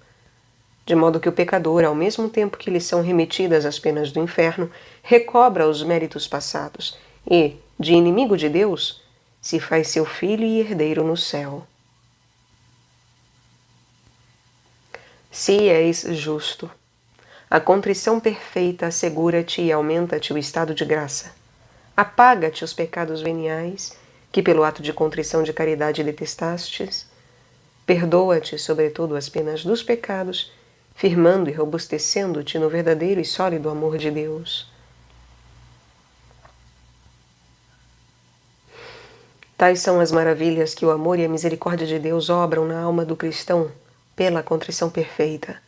de modo que o pecador, ao mesmo tempo que lhe são remetidas as penas do inferno, recobra os méritos passados e, de inimigo de Deus, se faz seu filho e herdeiro no céu. Se és justo, a contrição perfeita assegura-te e aumenta-te o estado de graça. Apaga-te os pecados veniais, que pelo ato de contrição de caridade detestastes. Perdoa-te, sobretudo, as penas dos pecados, firmando e robustecendo-te no verdadeiro e sólido amor de Deus. Tais são as maravilhas que o amor e a misericórdia de Deus obram na alma do cristão pela contrição perfeita.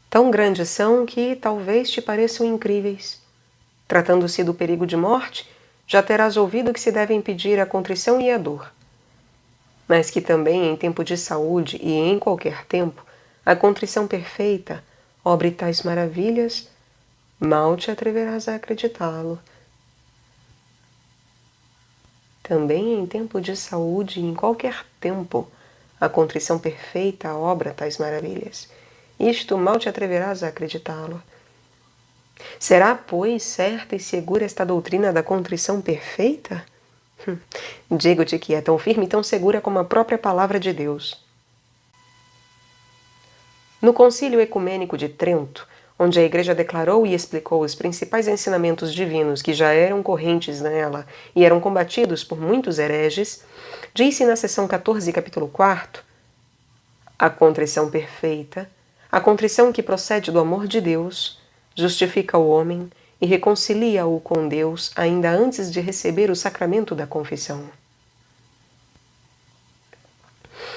Tão grandes são que talvez te pareçam incríveis. Tratando-se do perigo de morte, já terás ouvido que se deve impedir a contrição e a dor. Mas que também em tempo de saúde e em qualquer tempo, a contrição perfeita obre tais maravilhas, mal te atreverás a acreditá-lo. Também em tempo de saúde e em qualquer tempo, a contrição perfeita obra tais maravilhas. Isto mal te atreverás a acreditá-lo. Será, pois, certa e segura esta doutrina da contrição perfeita? Digo-te que é tão firme e tão segura como a própria palavra de Deus. No Concílio Ecumênico de Trento, onde a Igreja declarou e explicou os principais ensinamentos divinos que já eram correntes nela e eram combatidos por muitos hereges, disse na seção 14, capítulo 4, a contrição perfeita, a contrição que procede do amor de Deus, justifica o homem e reconcilia-o com Deus ainda antes de receber o sacramento da confissão.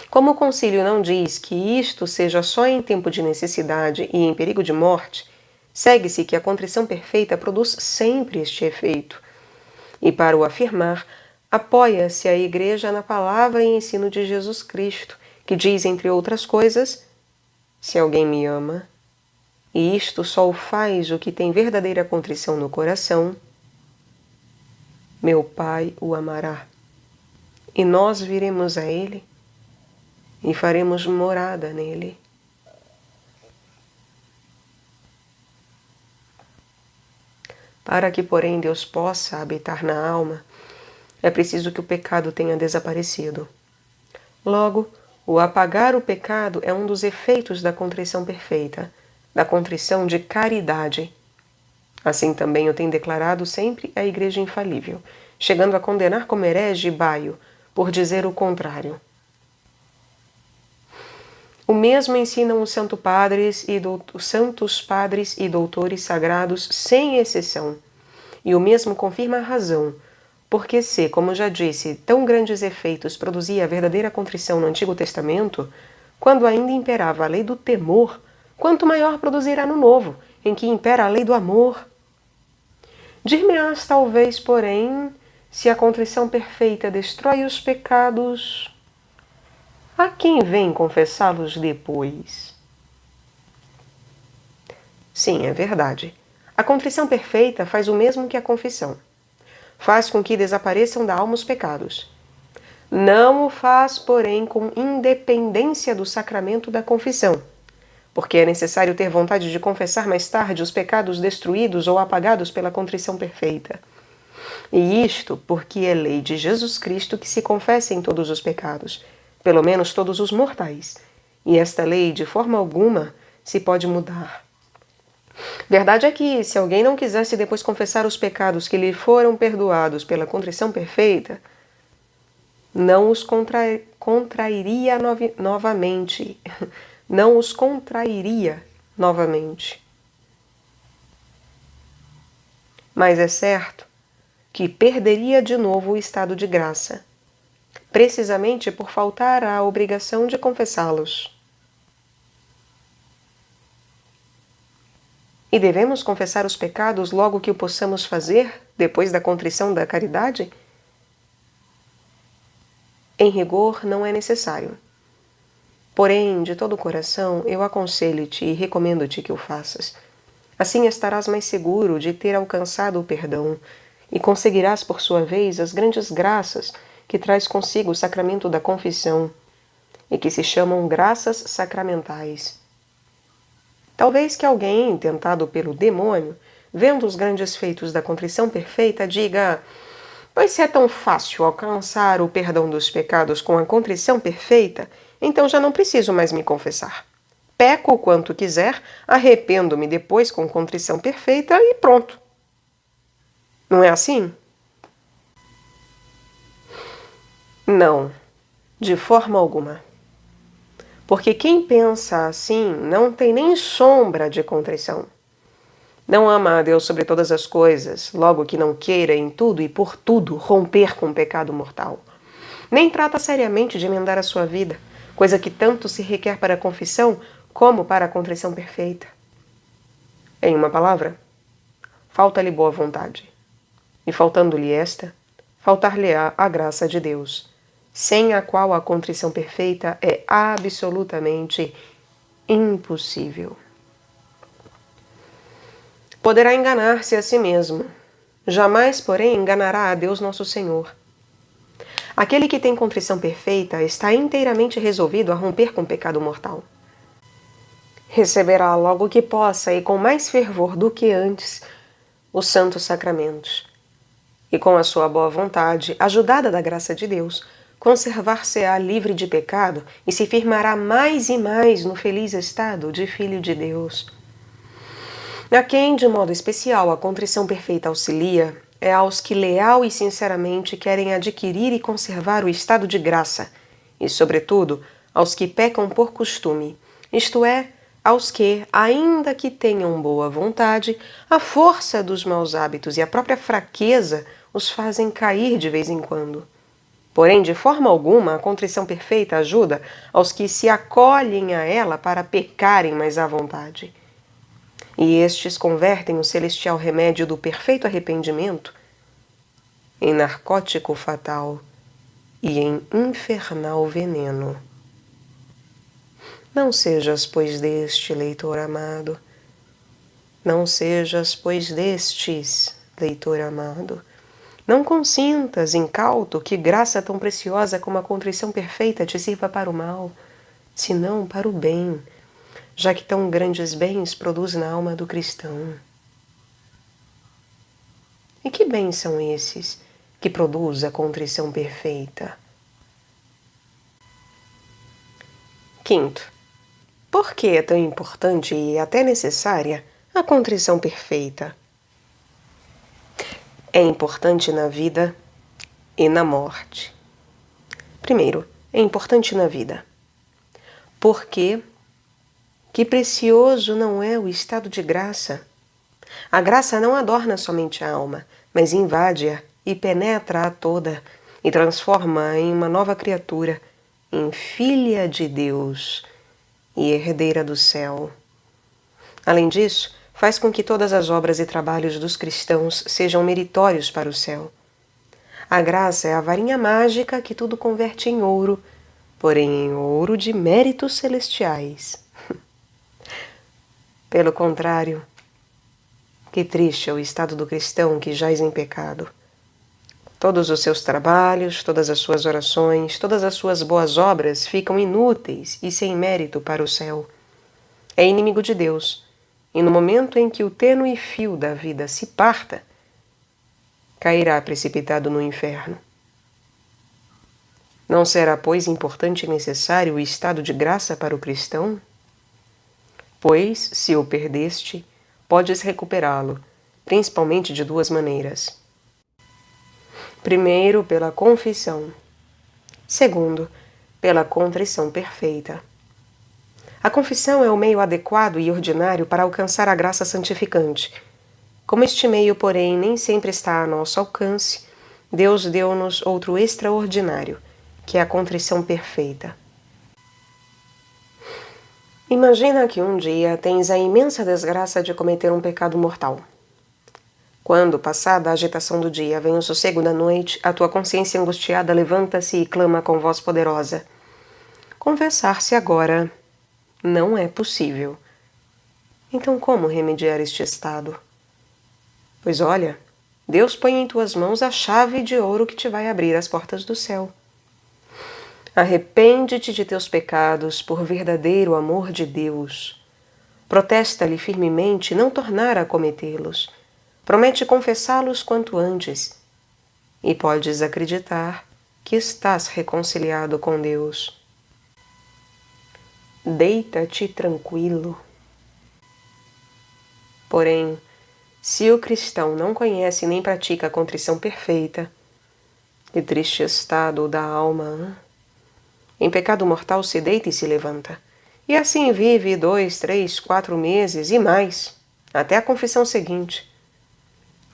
Como o concílio não diz que isto seja só em tempo de necessidade e em perigo de morte, segue-se que a contrição perfeita produz sempre este efeito. E para o afirmar, apoia-se a Igreja na palavra e ensino de Jesus Cristo, que diz, entre outras coisas, se alguém me ama, e isto só o faz o que tem verdadeira contrição no coração, meu Pai o amará, e nós viremos a Ele e faremos morada nele. Para que, porém, Deus possa habitar na alma, é preciso que o pecado tenha desaparecido. Logo, o apagar o pecado é um dos efeitos da contrição perfeita, da contrição de caridade. Assim também o tem declarado sempre a Igreja Infalível, chegando a condenar como herege Baio, por dizer o contrário. O mesmo ensinam os santos padres e doutores sagrados sem exceção, e o mesmo confirma a razão, porque se, como já disse, tão grandes efeitos produzia a verdadeira contrição no Antigo Testamento, quando ainda imperava a lei do temor, quanto maior produzirá no Novo, em que impera a lei do amor. Dir-me-ás talvez, porém, se a contrição perfeita destrói os pecados, a quem vem confessá-los depois? Sim, é verdade. A contrição perfeita faz o mesmo que a confissão. Faz com que desapareçam da alma os pecados. Não o faz, porém, com independência do sacramento da confissão, porque é necessário ter vontade de confessar mais tarde os pecados destruídos ou apagados pela contrição perfeita. E isto porque é lei de Jesus Cristo que se confessem todos os pecados, pelo menos todos os mortais, e esta lei de forma alguma se pode mudar. Verdade é que, se alguém não quisesse depois confessar os pecados que lhe foram perdoados pela contrição perfeita, não os contrairia novamente. Não os contrairia novamente. Mas é certo que perderia de novo o estado de graça, precisamente por faltar à obrigação de confessá-los. E devemos confessar os pecados logo que o possamos fazer, depois da contrição da caridade? Em rigor, não é necessário. Porém, de todo o coração, eu aconselho-te e recomendo-te que o faças. Assim estarás mais seguro de ter alcançado o perdão e conseguirás, por sua vez, as grandes graças que traz consigo o sacramento da confissão e que se chamam graças sacramentais. Talvez que alguém, tentado pelo demônio, vendo os grandes feitos da contrição perfeita, diga: pois se é tão fácil alcançar o perdão dos pecados com a contrição perfeita, então já não preciso mais me confessar. Peco o quanto quiser, arrependo-me depois com contrição perfeita e pronto. Não é assim? Não, de forma alguma. Porque quem pensa assim não tem nem sombra de contrição. Não ama a Deus sobre todas as coisas, logo que não queira em tudo e por tudo romper com o pecado mortal. Nem trata seriamente de emendar a sua vida, coisa que tanto se requer para a confissão como para a contrição perfeita. Em uma palavra, falta-lhe boa vontade. E faltando-lhe esta, faltar-lhe-á a graça de Deus, sem a qual a contrição perfeita é absolutamente impossível. Poderá enganar-se a si mesmo, jamais, porém, enganará a Deus nosso Senhor. Aquele que tem contrição perfeita está inteiramente resolvido a romper com o pecado mortal. Receberá logo que possa e com mais fervor do que antes os santos sacramentos. E com a sua boa vontade, ajudada da graça de Deus, conservar-se-á livre de pecado e se firmará mais e mais no feliz estado de filho de Deus. A quem, de modo especial, a contrição perfeita auxilia é aos que leal e sinceramente querem adquirir e conservar o estado de graça, e, sobretudo, aos que pecam por costume, isto é, aos que, ainda que tenham boa vontade, a força dos maus hábitos e a própria fraqueza os fazem cair de vez em quando. Porém, de forma alguma, a contrição perfeita ajuda aos que se acolhem a ela para pecarem mais à vontade. E estes convertem o celestial remédio do perfeito arrependimento em narcótico fatal e em infernal veneno. Não sejas, pois, deste, leitor amado. Não sejas, pois, destes, leitor amado. Não consintas, incauto, que graça tão preciosa como a contrição perfeita te sirva para o mal, senão para o bem, já que tão grandes bens produz na alma do cristão. E que bens são esses que produz a contrição perfeita? Quinto, por que é tão importante e até necessária a contrição perfeita? É importante na vida e na morte. Primeiro, é importante na vida. Porque que precioso não é o estado de graça. A graça não adorna somente a alma, mas invade-a e penetra-a toda e transforma-a em uma nova criatura, em filha de Deus e herdeira do céu. Além disso, faz com que todas as obras e trabalhos dos cristãos sejam meritórios para o céu. A graça é a varinha mágica que tudo converte em ouro, porém em ouro de méritos celestiais. Pelo contrário, que triste é o estado do cristão que jaz em pecado. Todos os seus trabalhos, todas as suas orações, todas as suas boas obras ficam inúteis e sem mérito para o céu. É inimigo de Deus, e no momento em que o tênue fio da vida se parta, cairá precipitado no inferno. Não será, pois, importante e necessário o estado de graça para o cristão? Pois, se o perdeste, podes recuperá-lo, principalmente de duas maneiras. Primeiro, pela confissão. Segundo, pela contrição perfeita. A confissão é o meio adequado e ordinário para alcançar a graça santificante. Como este meio, porém, nem sempre está a nosso alcance, Deus deu-nos outro extraordinário, que é a contrição perfeita. Imagina que um dia tens a imensa desgraça de cometer um pecado mortal. Quando, passada a agitação do dia, vem o sossego da noite, a tua consciência angustiada levanta-se e clama com voz poderosa: confessar-se agora não é possível. Então como remediar este estado? Pois olha, Deus põe em tuas mãos a chave de ouro que te vai abrir as portas do céu. Arrepende-te de teus pecados por verdadeiro amor de Deus. Protesta-lhe firmemente não tornar a cometê-los. Promete confessá-los quanto antes. E podes acreditar que estás reconciliado com Deus. Deita-te tranquilo. Porém, Se o cristão não conhece nem pratica a contrição perfeita, que triste estado da alma! Em pecado mortal se deita e se levanta, e assim vive 2, 3, 4 meses e mais, até a confissão seguinte.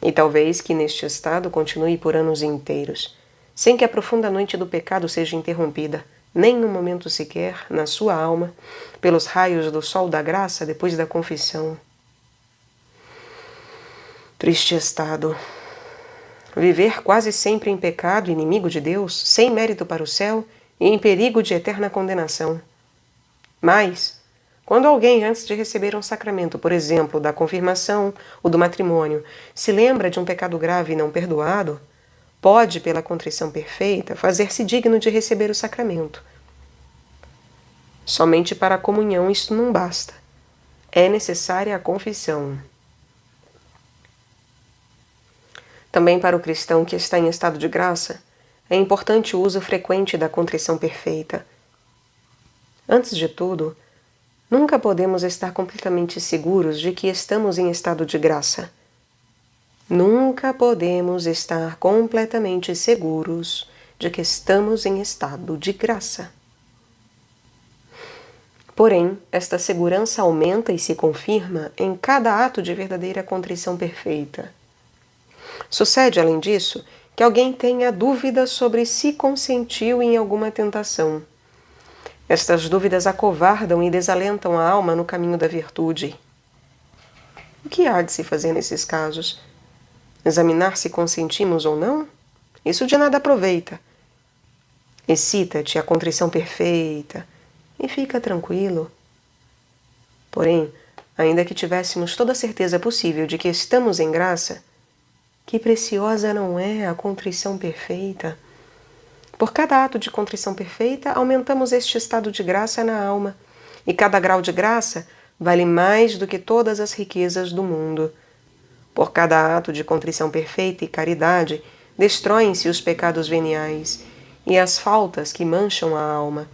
E talvez que neste estado continue por anos inteiros, sem que a profunda noite do pecado seja interrompida, nem um momento sequer, na sua alma, pelos raios do sol da graça depois da confissão. Triste estado! Viver quase sempre em pecado, inimigo de Deus, sem mérito para o céu e em perigo de eterna condenação. Mas, quando alguém, antes de receber um sacramento, por exemplo, da confirmação ou do matrimônio, se lembra de um pecado grave e não perdoado, pode, pela contrição perfeita, fazer-se digno de receber o sacramento. Somente para a comunhão isto não basta. É necessária a confissão. Também para o cristão que está em estado de graça, é importante o uso frequente da contrição perfeita. Antes de tudo, nunca podemos estar completamente seguros de que estamos em estado de graça. Nunca podemos estar completamente seguros de que estamos em estado de graça. Porém, esta segurança aumenta e se confirma em cada ato de verdadeira contrição perfeita. Sucede, além disso, que alguém tenha dúvidas sobre se consentiu em alguma tentação. Estas dúvidas acovardam e desalentam a alma no caminho da virtude. O que há de se fazer nesses casos? Examinar se consentimos ou não? Isso de nada aproveita. Excita-te a contrição perfeita e fica tranquilo. Porém, ainda que tivéssemos toda a certeza possível de que estamos em graça, que preciosa não é a contrição perfeita? Por cada ato de contrição perfeita, aumentamos este estado de graça na alma, e cada grau de graça vale mais do que todas as riquezas do mundo. Por cada ato de contrição perfeita e caridade, destroem-se os pecados veniais e as faltas que mancham a alma,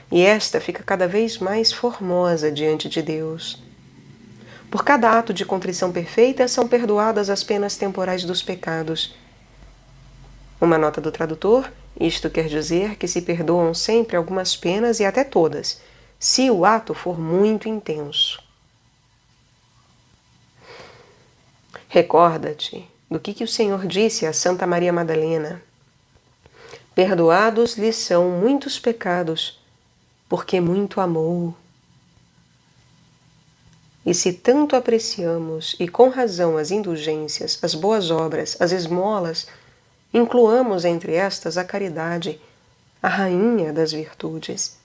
e esta fica cada vez mais formosa diante de Deus. Por cada ato de contrição perfeita são perdoadas as penas temporais dos pecados. Uma nota do tradutor: isto quer dizer que se perdoam sempre algumas penas e até todas, se o ato for muito intenso. Recorda-te do que o Senhor disse a Santa Maria Madalena: perdoados lhes são muitos pecados, porque muito amou. E se tanto apreciamos, e com razão, as indulgências, as boas obras, as esmolas, incluamos entre estas a caridade, a rainha das virtudes.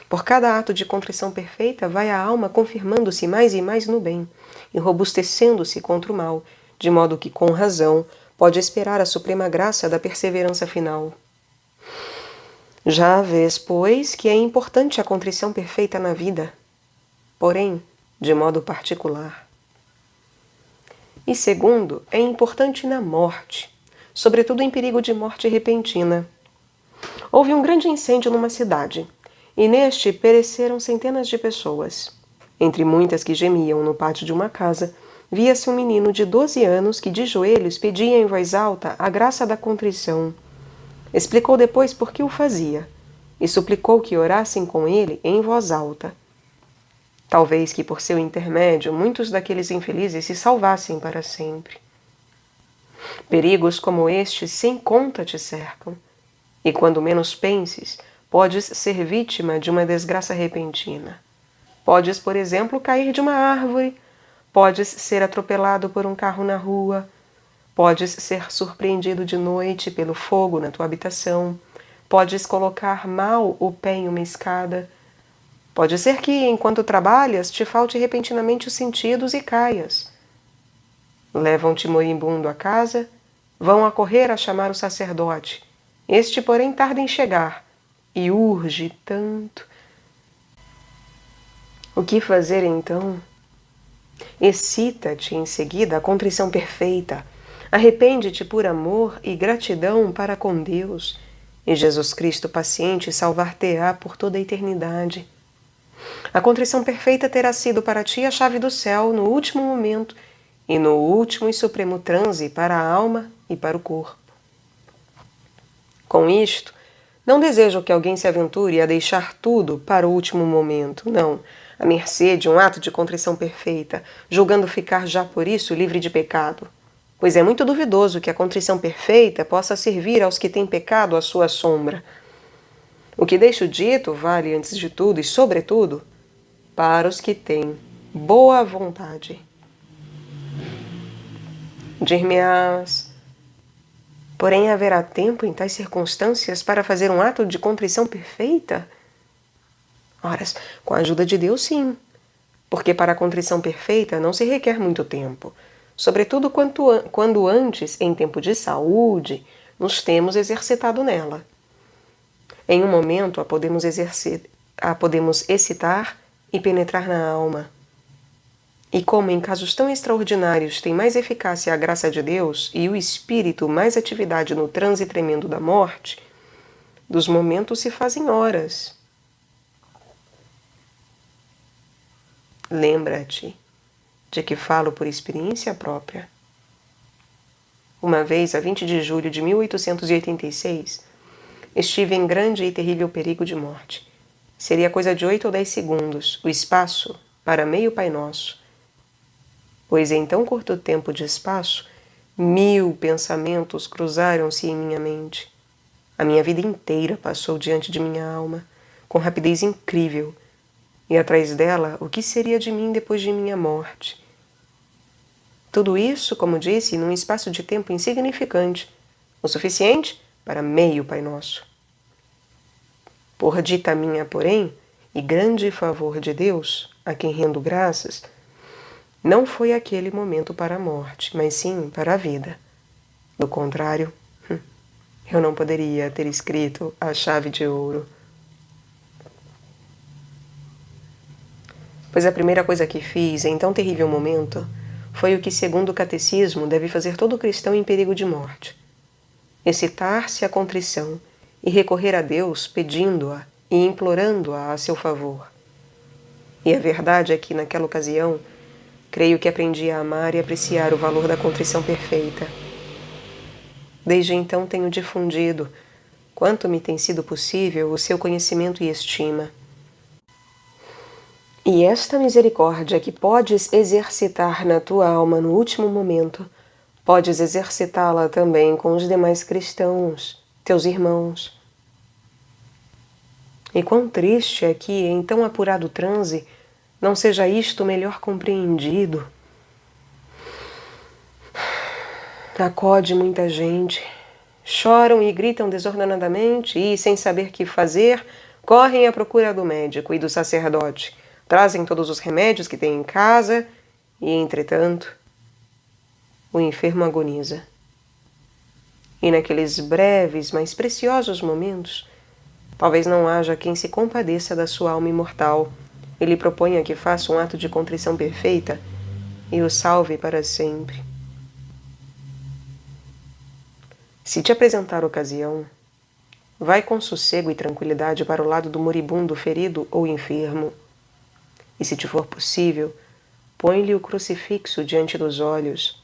Por cada ato de contrição perfeita vai a alma confirmando-se mais e mais no bem, e robustecendo-se contra o mal, de modo que, com razão, pode esperar a suprema graça da perseverança final. Já vês, pois, que é importante a contrição perfeita na vida, porém, de modo particular. E segundo, é importante na morte, sobretudo em perigo de morte repentina. Houve um grande incêndio numa cidade, e neste pereceram centenas de pessoas. Entre muitas que gemiam no pátio de uma casa, via-se um menino de 12 anos que de joelhos pedia em voz alta a graça da contrição. Explicou depois por que o fazia, e suplicou que orassem com ele em voz alta. Talvez que por seu intermédio muitos daqueles infelizes se salvassem para sempre. Perigos como este sem conta te cercam, e quando menos penses, podes ser vítima de uma desgraça repentina. Podes, por exemplo, cair de uma árvore, podes ser atropelado por um carro na rua, podes ser surpreendido de noite pelo fogo na tua habitação, podes colocar mal o pé em uma escada. Pode ser que, enquanto trabalhas, te falte repentinamente os sentidos e caias. Levam-te moribundo a casa, vão a correr a chamar o sacerdote. Este, porém, tarda em chegar, e urge tanto. O que fazer então? Excita-te em seguida a contrição perfeita. Arrepende-te por amor e gratidão para com Deus, e Jesus Cristo paciente salvar-te-á por toda a eternidade. A contrição perfeita terá sido para ti a chave do céu no último momento e no último e supremo transe para a alma e para o corpo. Com isto, não desejo que alguém se aventure a deixar tudo para o último momento, não, à mercê de um ato de contrição perfeita, julgando ficar já por isso livre de pecado. Pois é muito duvidoso que a contrição perfeita possa servir aos que têm pecado à sua sombra. O que deixo dito vale, antes de tudo e sobretudo, para os que têm boa vontade. Dir-me-ás, porém haverá tempo em tais circunstâncias para fazer um ato de contrição perfeita? Ora, com a ajuda de Deus, sim, porque para a contrição perfeita não se requer muito tempo, sobretudo quando antes, em tempo de saúde, nos temos exercitado nela. Em um momento a podemos excitar e penetrar na alma. E como em casos tão extraordinários tem mais eficácia a graça de Deus e o Espírito mais atividade no transe tremendo da morte, dos momentos se fazem horas. Lembra-te de que falo por experiência própria. Uma vez, a 20 de julho de 1886, estive em grande e terrível perigo de morte. Seria coisa de 8 ou 10 segundos, o espaço para meio Pai Nosso. Pois em tão curto tempo de espaço, 1000 pensamentos cruzaram-se em minha mente. A minha vida inteira passou diante de minha alma, com rapidez incrível, e atrás dela, o que seria de mim depois de minha morte? Tudo isso, como disse, num espaço de tempo insignificante, o suficiente para meio Pai Nosso. Por dita minha, porém, e grande favor de Deus, a quem rendo graças, não foi aquele momento para a morte, mas sim para a vida. Do contrário, eu não poderia ter escrito a chave de ouro. Pois a primeira coisa que fiz em tão terrível momento foi o que, segundo o catecismo, deve fazer todo cristão em perigo de morte: excitar-se à contrição e recorrer a Deus pedindo-a e implorando-a a seu favor. E a verdade é que, naquela ocasião, creio que aprendi a amar e apreciar o valor da contrição perfeita. Desde então tenho difundido, quanto me tem sido possível, o seu conhecimento e estima. E esta misericórdia que podes exercitar na tua alma no último momento, podes exercitá-la também com os demais cristãos, teus irmãos. E quão triste é que, em tão apurado transe, não seja isto melhor compreendido. Acode muita gente, choram e gritam desordenadamente e, sem saber que fazer, correm à procura do médico e do sacerdote, trazem todos os remédios que têm em casa e, entretanto, o enfermo agoniza. E naqueles breves, mas preciosos momentos, talvez não haja quem se compadeça da sua alma imortal e lhe proponha que faça um ato de contrição perfeita e o salve para sempre. Se te apresentar ocasião, vai com sossego e tranquilidade para o lado do moribundo, ferido ou enfermo. E se te for possível, põe-lhe o crucifixo diante dos olhos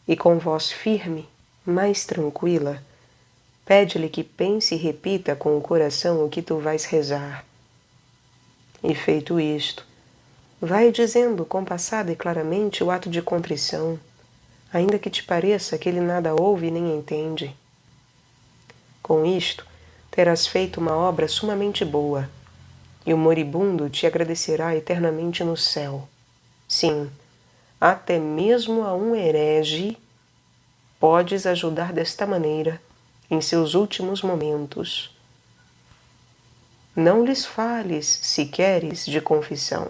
e, com voz firme, mais tranquila, pede-lhe que pense e repita com o coração o que tu vais rezar. E feito isto, vai dizendo compassada e claramente o ato de contrição, ainda que te pareça que ele nada ouve nem entende. Com isto, terás feito uma obra sumamente boa, e o moribundo te agradecerá eternamente no céu. Sim, até mesmo a um herege podes ajudar desta maneira em seus últimos momentos. Não lhes fales, se queres, de confissão.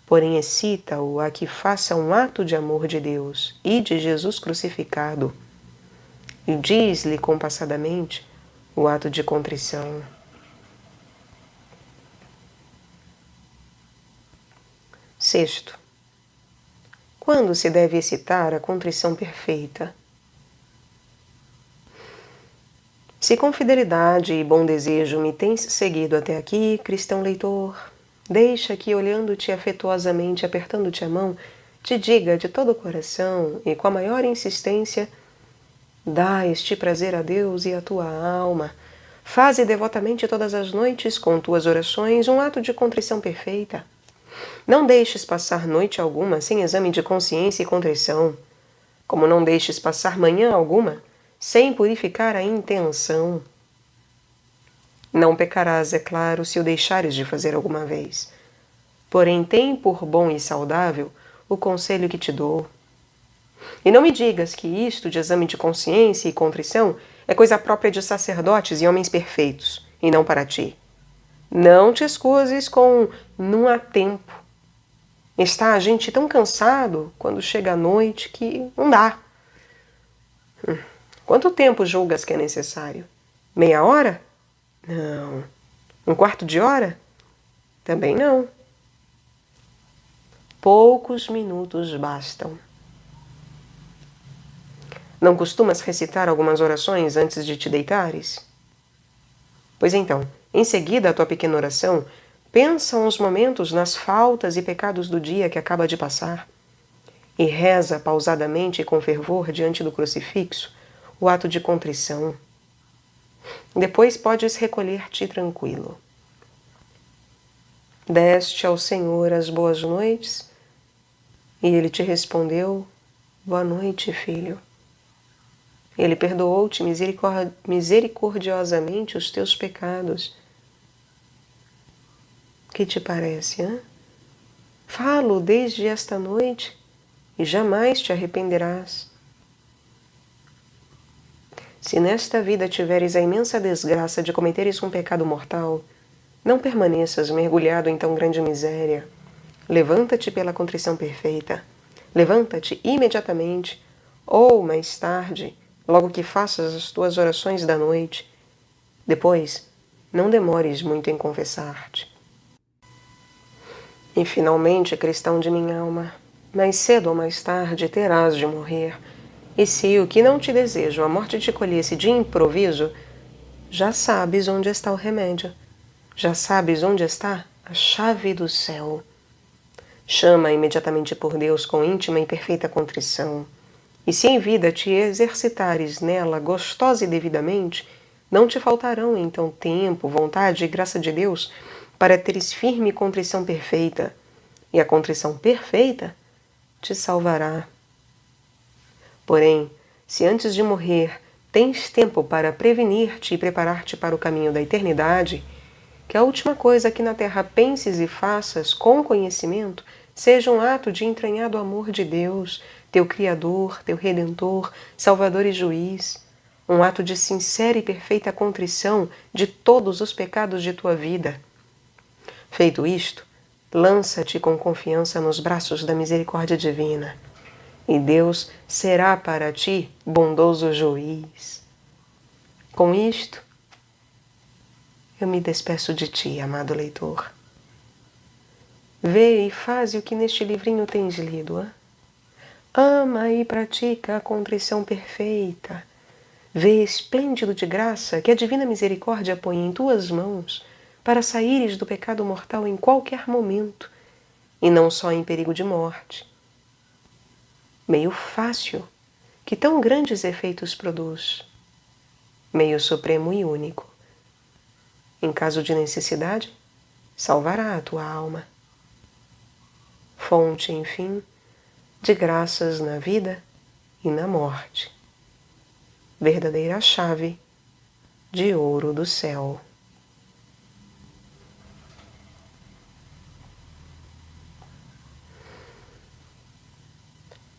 Porém, excita-o a que faça um ato de amor de Deus e de Jesus crucificado, e diz-lhe compassadamente o ato de contrição. Sexto, quando se deve excitar a contrição perfeita? Se com fidelidade e bom desejo me tens seguido até aqui, cristão leitor, deixa que, olhando-te afetuosamente, apertando-te a mão, te diga de todo o coração e com a maior insistência: dá este prazer a Deus e à tua alma. Faze devotamente todas as noites, com tuas orações, um ato de contrição perfeita. Não deixes passar noite alguma sem exame de consciência e contrição, como não deixes passar manhã alguma sem purificar a intenção. Não pecarás, é claro, se o deixares de fazer alguma vez. Porém, tem por bom e saudável o conselho que te dou. E não me digas que isto de exame de consciência e contrição é coisa própria de sacerdotes e homens perfeitos, e não para ti. Não te escuses com não há tempo. Está a gente tão cansado quando chega a noite que não dá. Quanto tempo julgas que é necessário? Meia hora? Não. Um quarto de hora? Também não. Poucos minutos bastam. Não costumas recitar algumas orações antes de te deitares? Pois então, em seguida à tua pequena oração, pensa uns momentos nas faltas e pecados do dia que acaba de passar e reza pausadamente e com fervor diante do crucifixo o ato de contrição. Depois podes recolher-te tranquilo. Deste ao Senhor as boas noites e Ele te respondeu: boa noite, filho. Ele perdoou-te misericordiosamente os teus pecados. Que te parece, hã? Falo desde esta noite e jamais te arrependerás. Se nesta vida tiveres a imensa desgraça de cometeres um pecado mortal, não permaneças mergulhado em tão grande miséria. Levanta-te pela contrição perfeita. Levanta-te imediatamente, ou mais tarde, logo que faças as tuas orações da noite. Depois, não demores muito em confessar-te. E finalmente, cristão de minha alma, mais cedo ou mais tarde terás de morrer. E se o que não te desejo, a morte te colhesse de improviso, já sabes onde está o remédio. Já sabes onde está a chave do céu. Chama imediatamente por Deus com íntima e perfeita contrição. E se em vida te exercitares nela gostosa e devidamente, não te faltarão então tempo, vontade e graça de Deus para teres firme contrição perfeita. E a contrição perfeita te salvará. Porém, se antes de morrer tens tempo para prevenir-te e preparar-te para o caminho da eternidade, que a última coisa que na terra penses e faças com conhecimento seja um ato de entranhado amor de Deus, teu Criador, teu Redentor, Salvador e Juiz, um ato de sincera e perfeita contrição de todos os pecados de tua vida. Feito isto, lança-te com confiança nos braços da misericórdia divina, e Deus será para ti bondoso juiz. Com isto, eu me despeço de ti, amado leitor. Vê e faze o que neste livrinho tens lido. Hein? Ama e pratica a contrição perfeita. Vê esplêndido de graça que a divina misericórdia põe em tuas mãos para saíres do pecado mortal em qualquer momento, e não só em perigo de morte. Meio fácil, que tão grandes efeitos produz. Meio supremo e único. Em caso de necessidade, salvará a tua alma. Fonte, enfim, de graças na vida e na morte. Verdadeira chave de ouro do céu.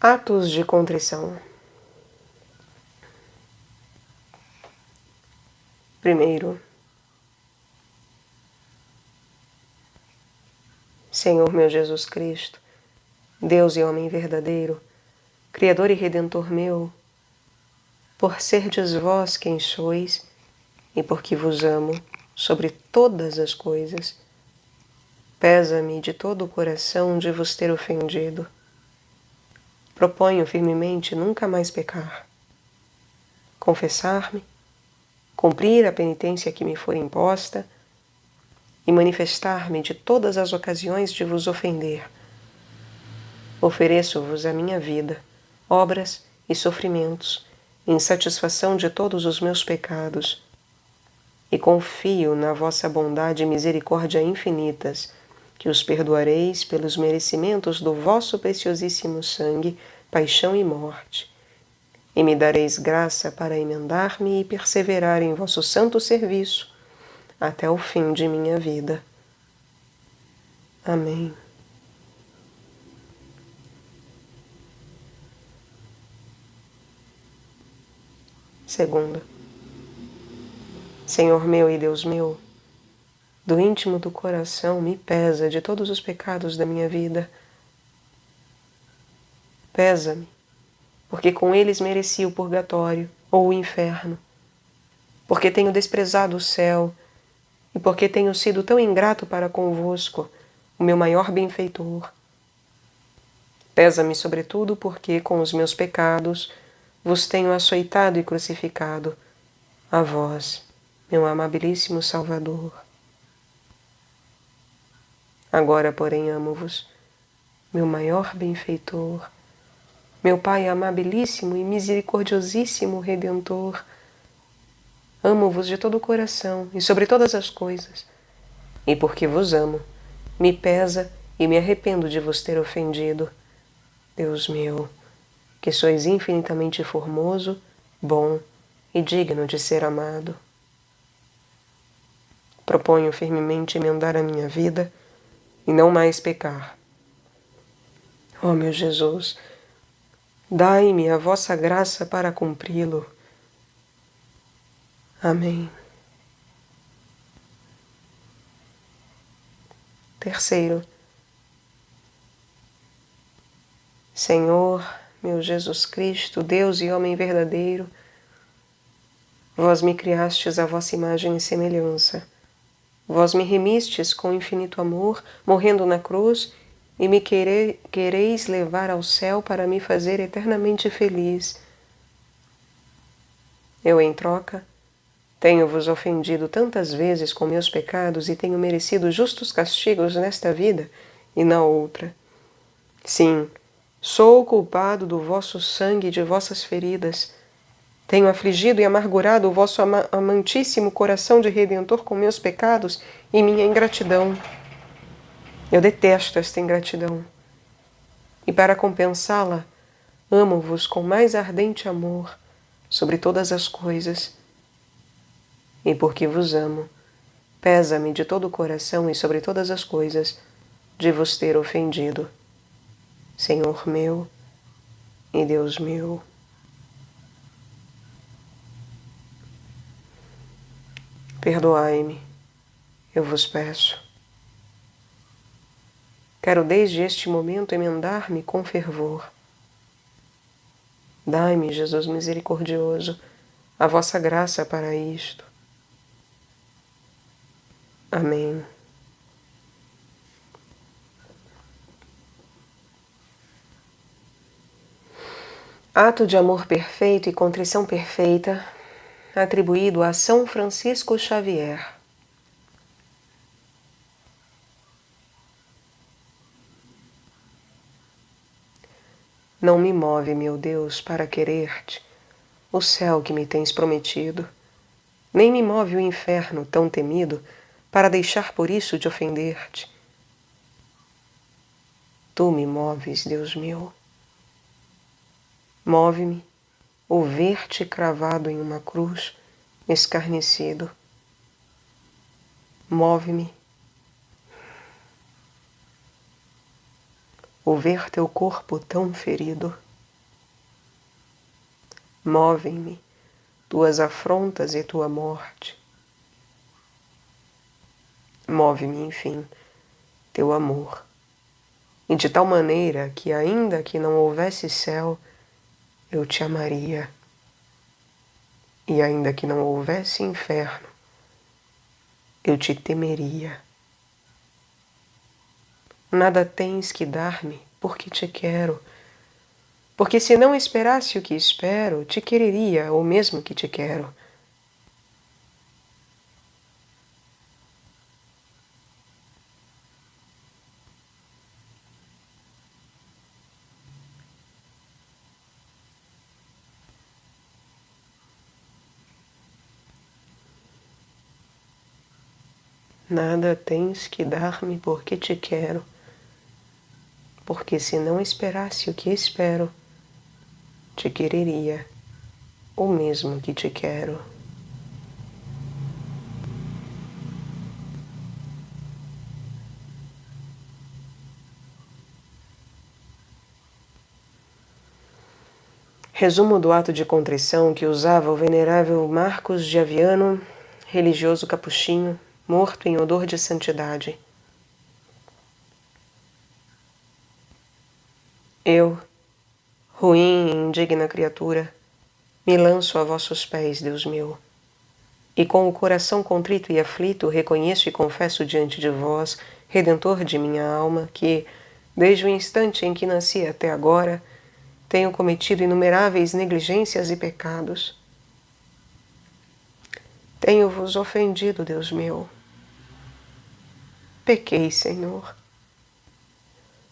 Atos de contrição. Primeiro, Senhor meu Jesus Cristo, Deus e homem verdadeiro, Criador e Redentor meu, por serdes vós quem sois e porque vos amo sobre todas as coisas, pesa-me de todo o coração de vos ter ofendido. Proponho firmemente nunca mais pecar, confessar-me, cumprir a penitência que me for imposta e manifestar-me de todas as ocasiões de vos ofender, ofereço-vos a minha vida, obras e sofrimentos, em satisfação de todos os meus pecados, e confio na vossa bondade e misericórdia infinitas, que os perdoareis pelos merecimentos do vosso preciosíssimo sangue, paixão e morte, e me dareis graça para emendar-me e perseverar em vosso santo serviço até o fim de minha vida. Amém. Segunda. Senhor meu e Deus meu, do íntimo do coração me pesa de todos os pecados da minha vida. Pesa-me, porque com eles mereci o purgatório ou o inferno, porque tenho desprezado o céu e porque tenho sido tão ingrato para convosco, o meu maior benfeitor. Pesa-me sobretudo porque com os meus pecados vos tenho açoitado e crucificado, a vós, meu amabilíssimo Salvador. Agora, porém, amo-vos, meu maior benfeitor, meu Pai amabilíssimo e misericordiosíssimo Redentor. Amo-vos de todo o coração e sobre todas as coisas, e porque vos amo, me pesa e me arrependo de vos ter ofendido. Deus meu, que sois infinitamente formoso, bom e digno de ser amado. Proponho firmemente emendar a minha vida e não mais pecar. Ó meu Jesus, dai-me a vossa graça para cumpri-lo. Amém. Terceiro. Senhor, meu Jesus Cristo, Deus e homem verdadeiro, vós me criastes à vossa imagem e semelhança. Vós me remistes com infinito amor, morrendo na cruz, e me quereis levar ao céu para me fazer eternamente feliz. Eu, em troca, tenho-vos ofendido tantas vezes com meus pecados e tenho merecido justos castigos nesta vida e na outra. Sim, sou o culpado do vosso sangue e de vossas feridas. Tenho afligido e amargurado o vosso amantíssimo coração de Redentor com meus pecados e minha ingratidão. Eu detesto esta ingratidão. E para compensá-la, amo-vos com mais ardente amor sobre todas as coisas. E porque vos amo, pesa-me de todo o coração e sobre todas as coisas de vos ter ofendido. Senhor meu e Deus meu. Perdoai-me, eu vos peço. Quero desde este momento emendar-me com fervor. Dai-me, Jesus misericordioso, a vossa graça para isto. Amém. Ato de amor perfeito e contrição perfeita, atribuído a São Francisco Xavier. Não me move, meu Deus, para querer-te, o céu que me tens prometido, nem me move o inferno tão temido, para deixar por isso de ofender-te. Tu me moves, Deus meu. Move-me o ver-te cravado em uma cruz, escarnecido. Move-me o ver teu corpo tão ferido. Movem-me tuas afrontas e tua morte. Move-me, enfim, teu amor, e de tal maneira que, ainda que não houvesse céu, eu te amaria, e ainda que não houvesse inferno, eu te temeria. Nada tens que dar-me, porque te quero, porque se não esperasse o que espero, te quereria o mesmo que te quero. Nada tens que dar-me porque te quero, porque se não esperasse o que espero, te quereria o mesmo que te quero. Resumo do ato de contrição que usava o venerável Marcos de Aviano, religioso capuchinho, morto em odor de santidade. Eu, ruim e indigna criatura, me lanço a vossos pés, Deus meu, e com o coração contrito e aflito reconheço e confesso diante de vós, Redentor de minha alma, que, desde o instante em que nasci até agora, tenho cometido inumeráveis negligências e pecados. Tenho-vos ofendido, Deus meu. Pequei, Senhor.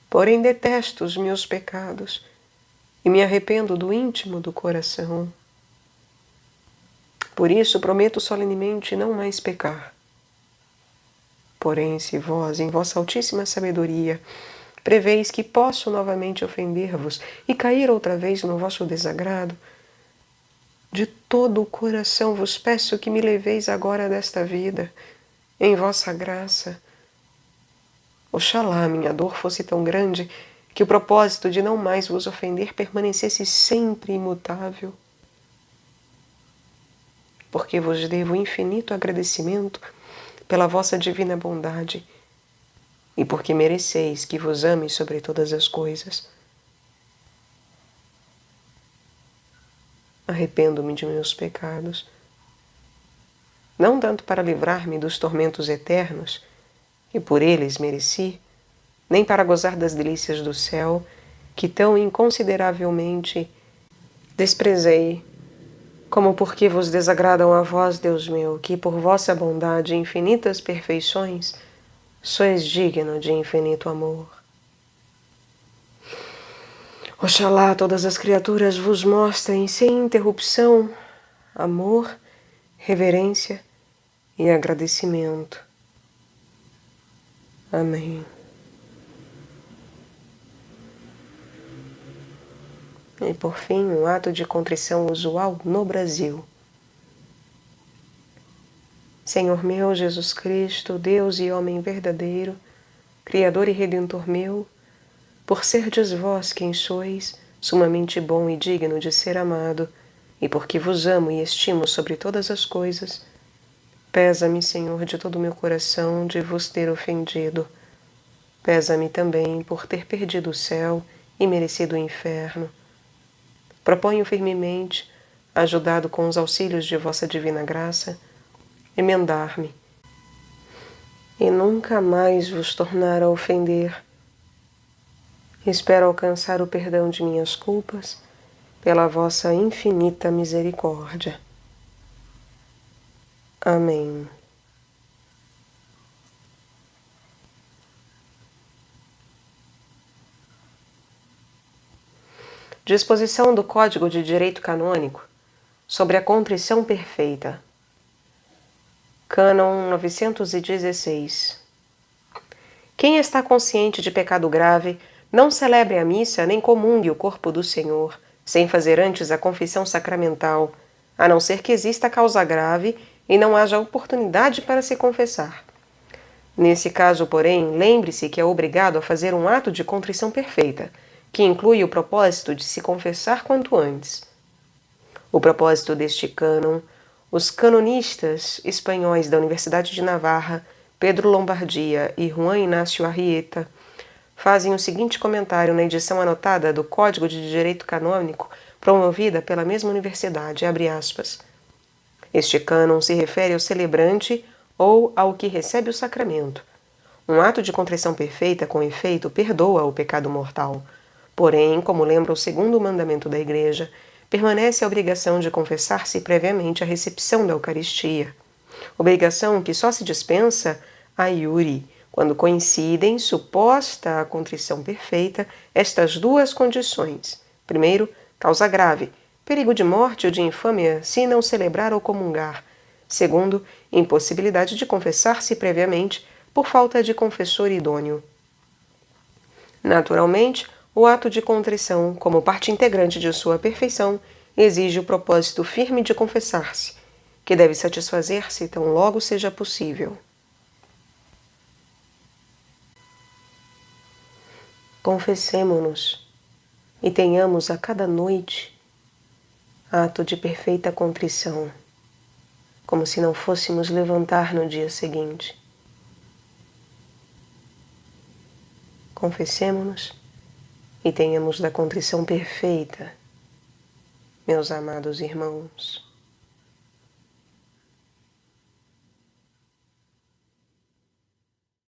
Porém detesto os meus pecados e me arrependo do íntimo do coração. Por isso prometo solenemente não mais pecar. Porém, se vós, em vossa altíssima sabedoria, preveis que posso novamente ofender-vos e cair outra vez no vosso desagrado, de todo o coração vos peço que me leveis agora desta vida, em vossa graça. Oxalá minha dor fosse tão grande que o propósito de não mais vos ofender permanecesse sempre imutável. Porque vos devo infinito agradecimento pela vossa divina bondade e porque mereceis que vos ame sobre todas as coisas. Arrependo-me de meus pecados, não tanto para livrar-me dos tormentos eternos, que por eles mereci, nem para gozar das delícias do céu, que tão inconsideravelmente desprezei, como porque vos desagradam a vós, Deus meu, que por vossa bondade e infinitas perfeições sois digno de infinito amor. Oxalá todas as criaturas vos mostrem sem interrupção amor, reverência e agradecimento. Amém. E por fim, um ato de contrição usual no Brasil. Senhor meu Jesus Cristo, Deus e homem verdadeiro, Criador e Redentor meu, por serdes vós quem sois, sumamente bom e digno de ser amado, e porque vos amo e estimo sobre todas as coisas, pesa-me, Senhor, de todo o meu coração de vos ter ofendido. Pesa-me também por ter perdido o céu e merecido o inferno. Proponho firmemente, ajudado com os auxílios de vossa divina graça, emendar-me e nunca mais vos tornar a ofender. Espero alcançar o perdão de minhas culpas pela vossa infinita misericórdia. Amém. Disposição do Código de Direito Canônico sobre a contrição perfeita. Cânon 916. Quem está consciente de pecado grave, não celebre a missa nem comungue o corpo do Senhor, sem fazer antes a confissão sacramental, a não ser que exista causa grave e não haja oportunidade para se confessar. Nesse caso, porém, lembre-se que é obrigado a fazer um ato de contrição perfeita, que inclui o propósito de se confessar quanto antes. O propósito deste cânon, os canonistas espanhóis da Universidade de Navarra, Pedro Lombardia e Juan Inácio Arrieta, fazem o seguinte comentário na edição anotada do Código de Direito Canônico promovida pela mesma universidade, abre aspas. Este cânon se refere ao celebrante ou ao que recebe o sacramento. Um ato de contrição perfeita, com efeito, perdoa o pecado mortal. Porém, como lembra o segundo mandamento da Igreja, permanece a obrigação de confessar-se previamente à recepção da Eucaristia. Obrigação que só se dispensa a iure, quando coincidem, suposta a contrição perfeita, estas duas condições. Primeiro, causa grave, perigo de morte ou de infâmia se não celebrar ou comungar. Segundo, impossibilidade de confessar-se previamente por falta de confessor idôneo. Naturalmente, o ato de contrição, como parte integrante de sua perfeição, exige o propósito firme de confessar-se, que deve satisfazer-se tão logo seja possível. Confessemo-nos e tenhamos a cada noite ato de perfeita contrição, como se não fôssemos levantar no dia seguinte. Confessemo-nos e tenhamos da contrição perfeita, meus amados irmãos.